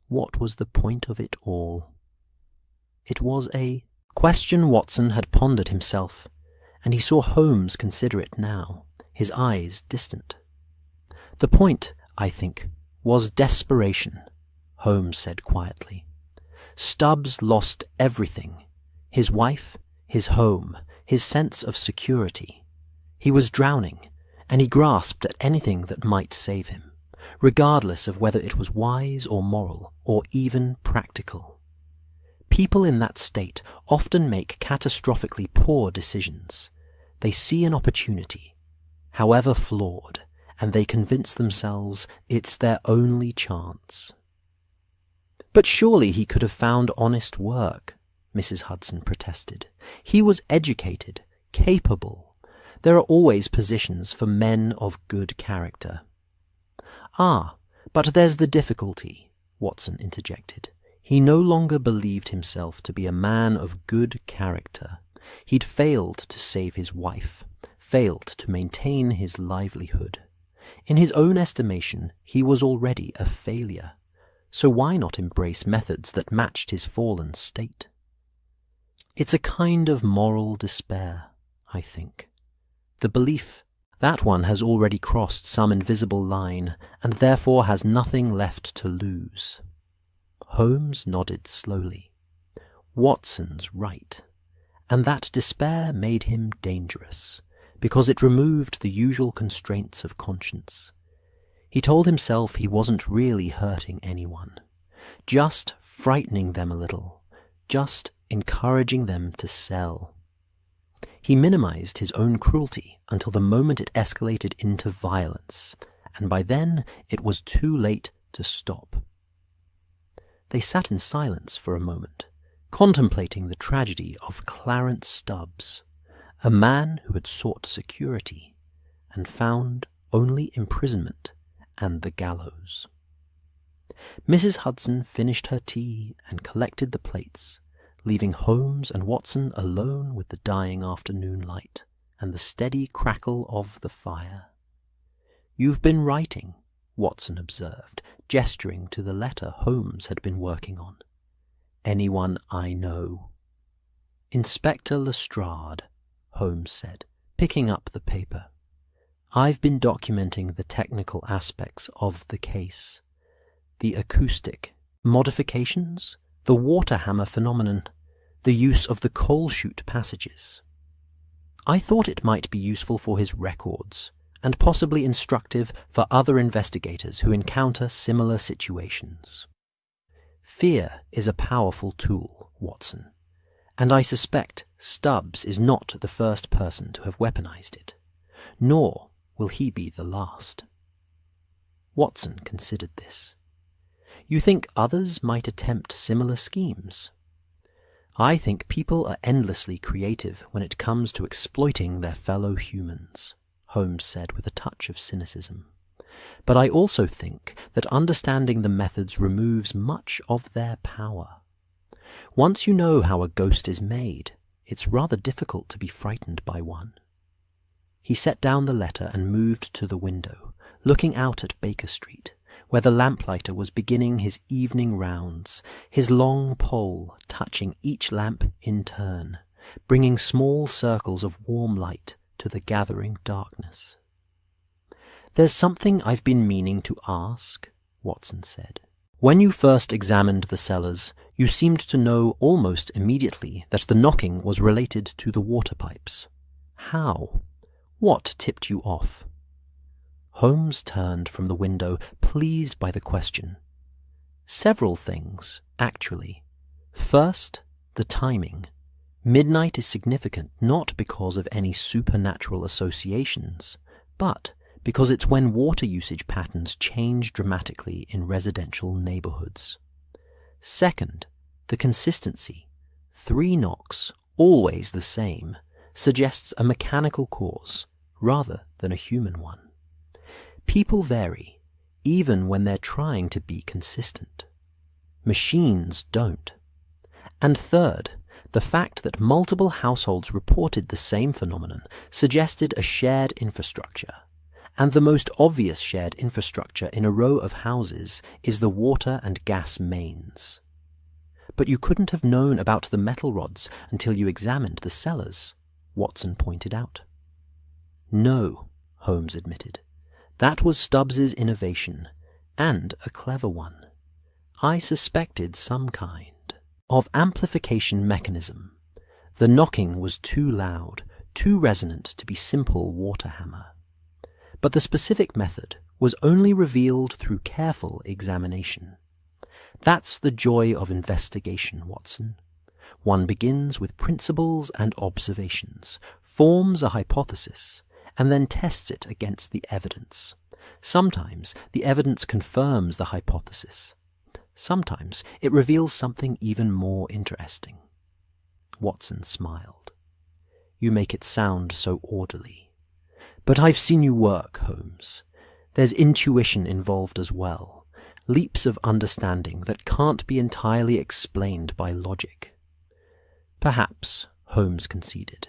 What was the point of it all?" It was a question Watson had pondered himself, and he saw Holmes consider it now, his eyes distant. "The point, I think, was desperation," Holmes said quietly. "Stubbs lost everything: his wife, his home, his sense of security. He was drowning, and he grasped at anything that might save him, regardless of whether it was wise or moral or even practical. People in that state often make catastrophically poor decisions. They see an opportunity, however flawed, and they convince themselves it's their only chance." "But surely he could have found honest work," Mrs. Hudson protested. "He was educated, capable. There are always positions for men of good character." "Ah, but there's the difficulty," Watson interjected. "He no longer believed himself to be a man of good character. He'd failed to save his wife, failed to maintain his livelihood. In his own estimation, he was already a failure. So why not embrace methods that matched his fallen state? It's a kind of moral despair, I think. The belief that one has already crossed some invisible line and therefore has nothing left to lose." Holmes nodded slowly. "Watson's right. And that despair made him dangerous, because it removed the usual constraints of conscience. He told himself he wasn't really hurting anyone, just frightening them a little, just encouraging them to sell. He minimized his own cruelty until the moment it escalated into violence, and by then it was too late to stop." They sat in silence for a moment, contemplating the tragedy of Clarence Stubbs, a man who had sought security and found only imprisonment and the gallows. Mrs. Hudson finished her tea and collected the plates, leaving Holmes and Watson alone with the dying afternoon light and the steady crackle of the fire. "You've been writing," Watson observed, gesturing to the letter Holmes had been working on. "Anyone I know?" "Inspector Lestrade," Holmes said, picking up the paper. "I've been documenting the technical aspects of the case. The acoustic modifications, the water hammer phenomenon, the use of the coal chute passages. I thought it might be useful for his records, and possibly instructive for other investigators who encounter similar situations. Fear is a powerful tool, Watson, and I suspect Stubbs is not the first person to have weaponized it, nor will he be the last." Watson considered this. "You think others might attempt similar schemes?" "I think people are endlessly creative when it comes to exploiting their fellow humans," Holmes said with a touch of cynicism. "But I also think that understanding the methods removes much of their power. Once you know how a ghost is made, it's rather difficult to be frightened by one. He set down the letter and moved to the window, looking out at Baker Street, where the lamplighter was beginning his evening rounds, his long pole touching each lamp in turn, bringing small circles of warm light to the gathering darkness. "There's something I've been meaning to ask," Watson said. "When you first examined the cellars, you seemed to know almost immediately that the knocking was related to the water pipes. How? What tipped you off?" Holmes turned from the window, pleased by the question. "Several things, actually. First, the timing. Midnight is significant not because of any supernatural associations, but because it's when water usage patterns change dramatically in residential neighborhoods. Second, the consistency. 3 knocks, always the same, suggests a mechanical cause rather than a human one. People vary, even when they're trying to be consistent. Machines don't. And third, the fact that multiple households reported the same phenomenon suggested a shared infrastructure, and the most obvious shared infrastructure in a row of houses is the water and gas mains. But you couldn't have known about the metal rods until you examined the cellars, Watson pointed out. "No," Holmes admitted. "That was Stubbs's innovation, and a clever one. I suspected some kind of amplification mechanism. The knocking was too loud, too resonant to be simple water hammer. But the specific method was only revealed through careful examination. That's the joy of investigation, Watson. One begins with principles and observations, forms a hypothesis, and then tests it against the evidence. Sometimes the evidence confirms the hypothesis. Sometimes it reveals something even more interesting." Watson smiled. "You make it sound so orderly. But I've seen you work, Holmes. There's intuition involved as well, leaps of understanding that can't be entirely explained by logic." "Perhaps," Holmes conceded,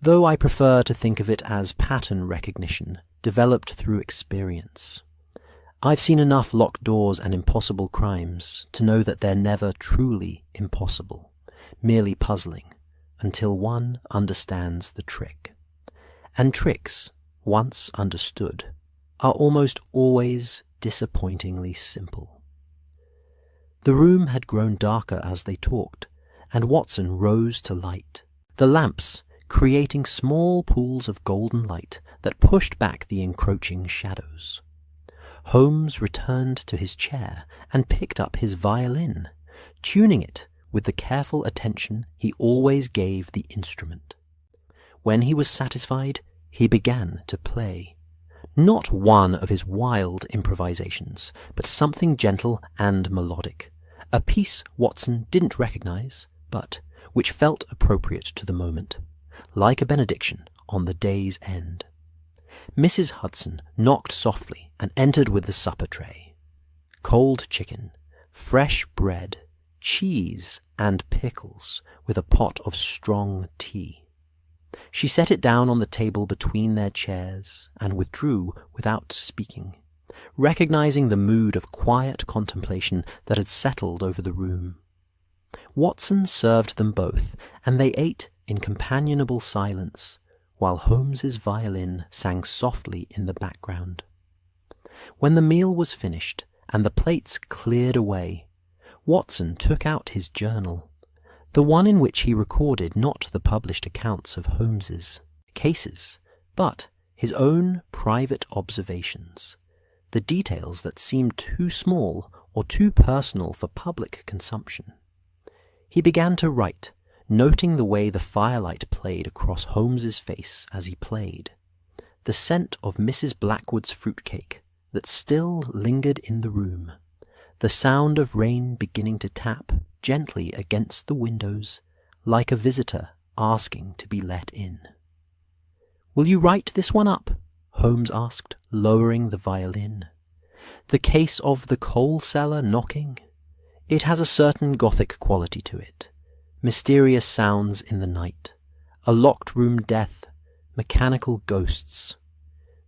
"though I prefer to think of it as pattern recognition developed through experience. I've seen enough locked doors and impossible crimes to know that they're never truly impossible, merely puzzling, until one understands the trick. And tricks, once understood, are almost always disappointingly simple." The room had grown darker as they talked, and Watson rose to light, the lamps creating small pools of golden light that pushed back the encroaching shadows. Holmes returned to his chair and picked up his violin, tuning it with the careful attention he always gave the instrument. When he was satisfied, he began to play. Not one of his wild improvisations, but something gentle and melodic, a piece Watson didn't recognize, but which felt appropriate to the moment, like a benediction on the day's end. Mrs. Hudson knocked softly and entered with the supper tray. Cold chicken, fresh bread, cheese, and pickles, with a pot of strong tea. She set it down on the table between their chairs and withdrew without speaking, recognizing the mood of quiet contemplation that had settled over the room. Watson served them both, and they ate in companionable silence, while Holmes's violin sang softly in the background. When the meal was finished and the plates cleared away, Watson took out his journal, the one in which he recorded not the published accounts of Holmes's cases, but his own private observations, the details that seemed too small or too personal for public consumption. He began to write, noting the way the firelight played across Holmes's face as he played, the scent of Mrs. Blackwood's fruitcake that still lingered in the room, the sound of rain beginning to tap gently against the windows like a visitor asking to be let in. "Will you write this one up?" Holmes asked, lowering the violin. "The case of the coal cellar knocking? It has a certain Gothic quality to it. mysterious sounds in the night, a locked room death, mechanical ghosts.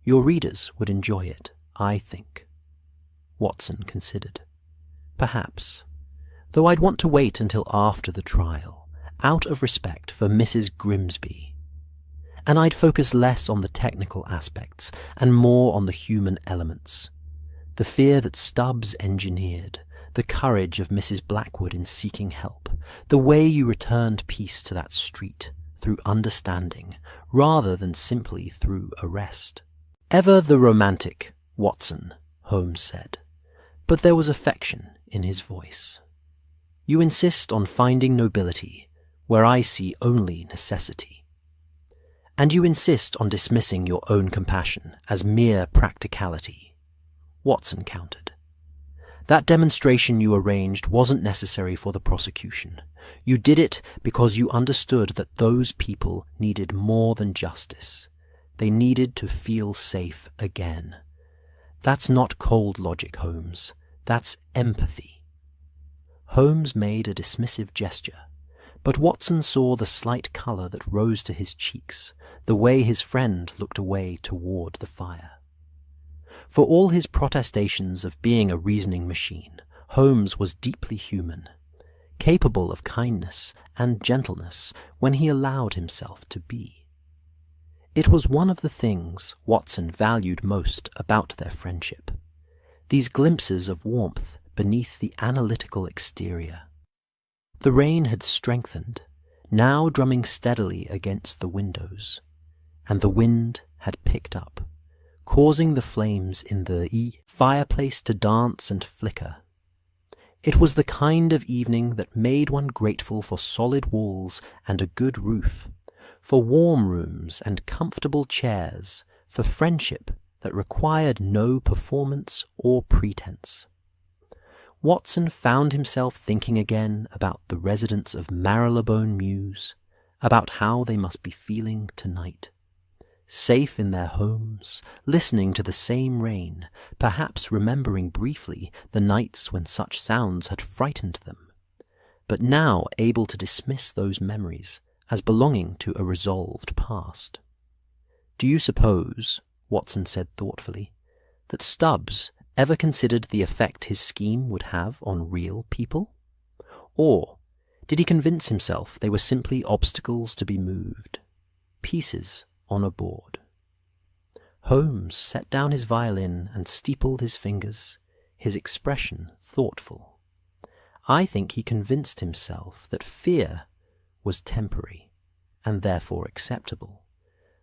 Your readers would enjoy it, I think. Watson considered. Perhaps, though I'd want to wait until after the trial, out of respect for Mrs. Grimsby. And I'd focus less on the technical aspects and more on the human elements. The fear that Stubbs engineered, the courage of Mrs. Blackwood in seeking help, the way you returned peace to that street, through understanding, rather than simply through arrest. Ever the romantic, Watson, Holmes said, but there was affection in his voice. You insist on finding nobility where I see only necessity. And you insist on dismissing your own compassion as mere practicality, Watson countered. That demonstration you arranged wasn't necessary for the prosecution. You did it because you understood that those people needed more than justice. They needed to feel safe again. That's not cold logic, Holmes. That's empathy. Holmes made a dismissive gesture, but Watson saw the slight colour that rose to his cheeks, the way his friend looked away toward the fire. For all his protestations of being a reasoning machine, Holmes was deeply human, capable of kindness and gentleness when he allowed himself to be. It was one of the things Watson valued most about their friendship, these glimpses of warmth beneath the analytical exterior. The rain had strengthened, now drumming steadily against the windows, and the wind had picked up, causing the flames in the fireplace to dance and flicker. It was the kind of evening that made one grateful for solid walls and a good roof, for warm rooms and comfortable chairs, for friendship that required no performance or pretense. Watson found himself thinking again about the residents of Marylebone Mews, about how they must be feeling tonight. Safe in their homes, listening to the same rain, perhaps remembering briefly the nights when such sounds had frightened them, but now able to dismiss those memories as belonging to a resolved past. Do you suppose, Watson said thoughtfully, that Stubbs ever considered the effect his scheme would have on real people? Or did he convince himself they were simply obstacles to be moved, pieces on a board? Holmes set down his violin and steepled his fingers, his expression thoughtful. I think he convinced himself that fear was temporary, and therefore acceptable,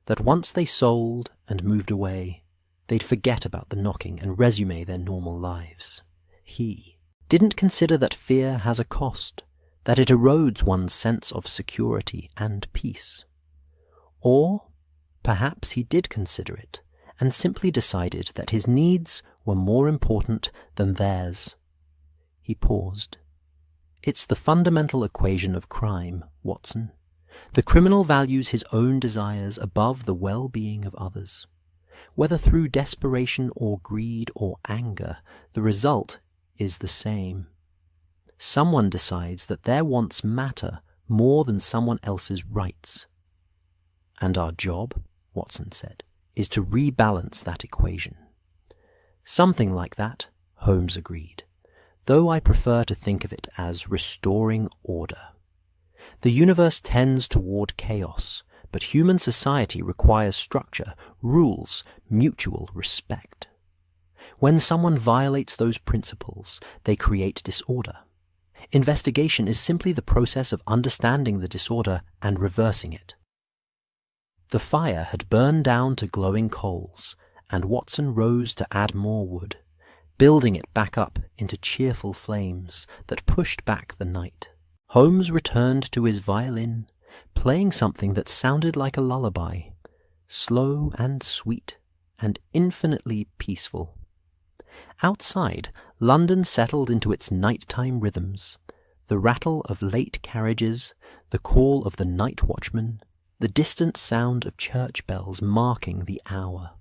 that once they sold and moved away, they'd forget about the knocking and resume their normal lives. He didn't consider that fear has a cost, that it erodes one's sense of security and peace. Or perhaps he did consider it, and simply decided that his needs were more important than theirs. He paused. It's the fundamental equation of crime, Watson. The criminal values his own desires above the well-being of others. Whether through desperation or greed or anger, the result is the same. Someone decides that their wants matter more than someone else's rights. And our job, Watson said, is to rebalance that equation. Something like that, Holmes agreed, though I prefer to think of it as restoring order. The universe tends toward chaos, but human society requires structure, rules, mutual respect. When someone violates those principles, they create disorder. Investigation is simply the process of understanding the disorder and reversing it. The fire had burned down to glowing coals, and Watson rose to add more wood, building it back up into cheerful flames that pushed back the night. Holmes returned to his violin, playing something that sounded like a lullaby, slow and sweet and infinitely peaceful. Outside, London settled into its nighttime rhythms, the rattle of late carriages, the call of the night watchman, the distant sound of church bells marking the hour.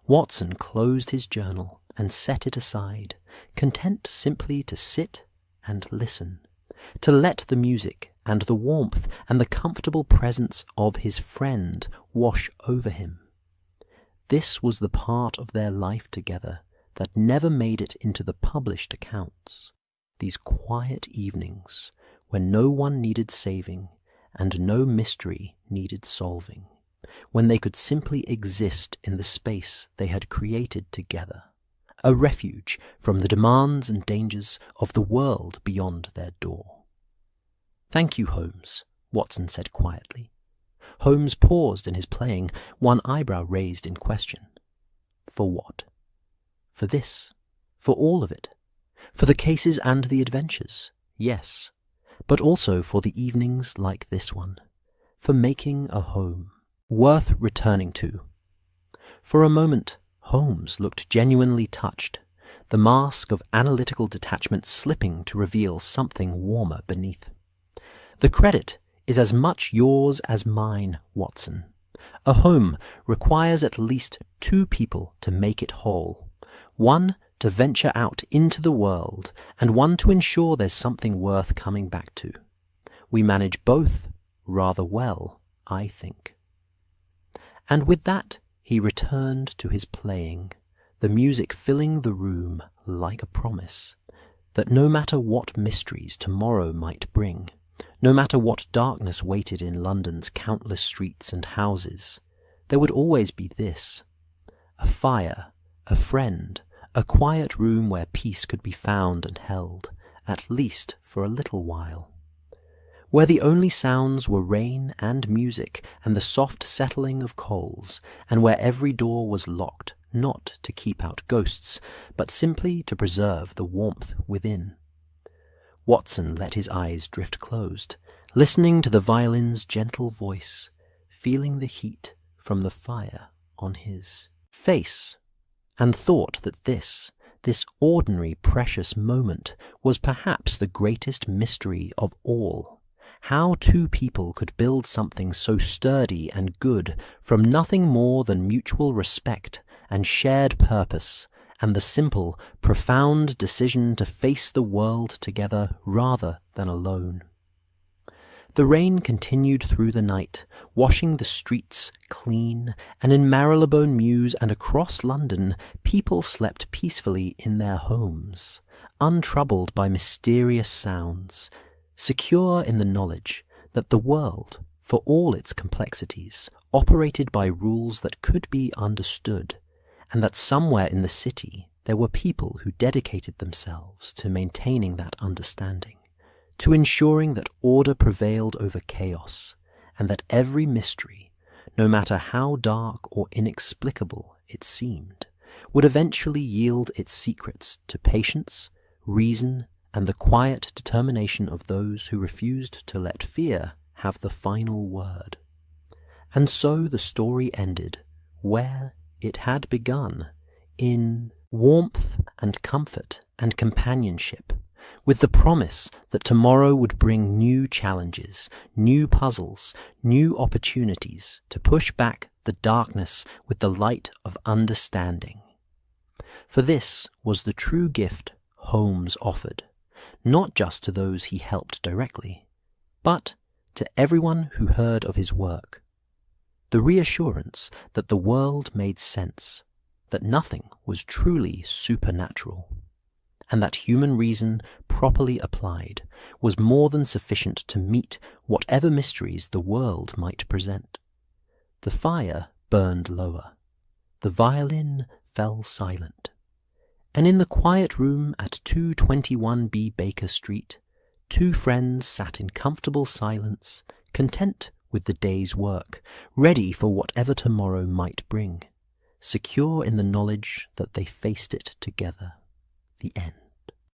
Watson closed his journal and set it aside, content simply to sit and listen, to let the music and the warmth and the comfortable presence of his friend wash over him. This was the part of their life together that never made it into the published accounts. These quiet evenings when no one needed saving and no mystery needed solving, when they could simply exist in the space they had created together, a refuge from the demands and dangers of the world beyond their door. "Thank you, Holmes," Watson said quietly. Holmes paused in his playing, one eyebrow raised in question. For what? For this? For all of it? For the cases and the adventures, yes, but also for the evenings like this one, for making a home worth returning to. For a moment, Holmes looked genuinely touched, the mask of analytical detachment slipping to reveal something warmer beneath. "The credit is as much yours as mine, Watson. A home requires at least two people to make it whole. One to venture out into the world, and one to ensure there's something worth coming back to. We manage both rather well, I think." And with that, he returned to his playing, the music filling the room like a promise that no matter what mysteries tomorrow might bring, no matter what darkness waited in London's countless streets and houses, there would always be this: a fire, a friend, a quiet room where peace could be found and held, at least for a little while. Where the only sounds were rain and music and the soft settling of coals, and where every door was locked, not to keep out ghosts, but simply to preserve the warmth within. Watson let his eyes drift closed, listening to the violin's gentle voice, feeling the heat from the fire on his face, and thought that this ordinary precious moment was perhaps the greatest mystery of all. How two people could build something so sturdy and good from nothing more than mutual respect and shared purpose, and the simple, profound decision to face the world together rather than alone. The rain continued through the night, washing the streets clean, and in Marylebone Mews and across London, people slept peacefully in their homes, untroubled by mysterious sounds, secure in the knowledge that the world, for all its complexities, operated by rules that could be understood, and that somewhere in the city there were people who dedicated themselves to maintaining that understanding, to ensuring that order prevailed over chaos, and that every mystery, no matter how dark or inexplicable it seemed, would eventually yield its secrets to patience, reason, and the quiet determination of those who refused to let fear have the final word. And so the story ended where it had begun, in warmth and comfort and companionship, with the promise that tomorrow would bring new challenges, new puzzles, new opportunities to push back the darkness with the light of understanding. For this was the true gift Holmes offered, not just to those he helped directly, but to everyone who heard of his work. The reassurance that the world made sense, that nothing was truly supernatural, and that human reason, properly applied, was more than sufficient to meet whatever mysteries the world might present. The fire burned lower. The violin fell silent. And in the quiet room at 221B Baker Street, two friends sat in comfortable silence, content with the day's work, ready for whatever tomorrow might bring, secure in the knowledge that they faced it together. The end.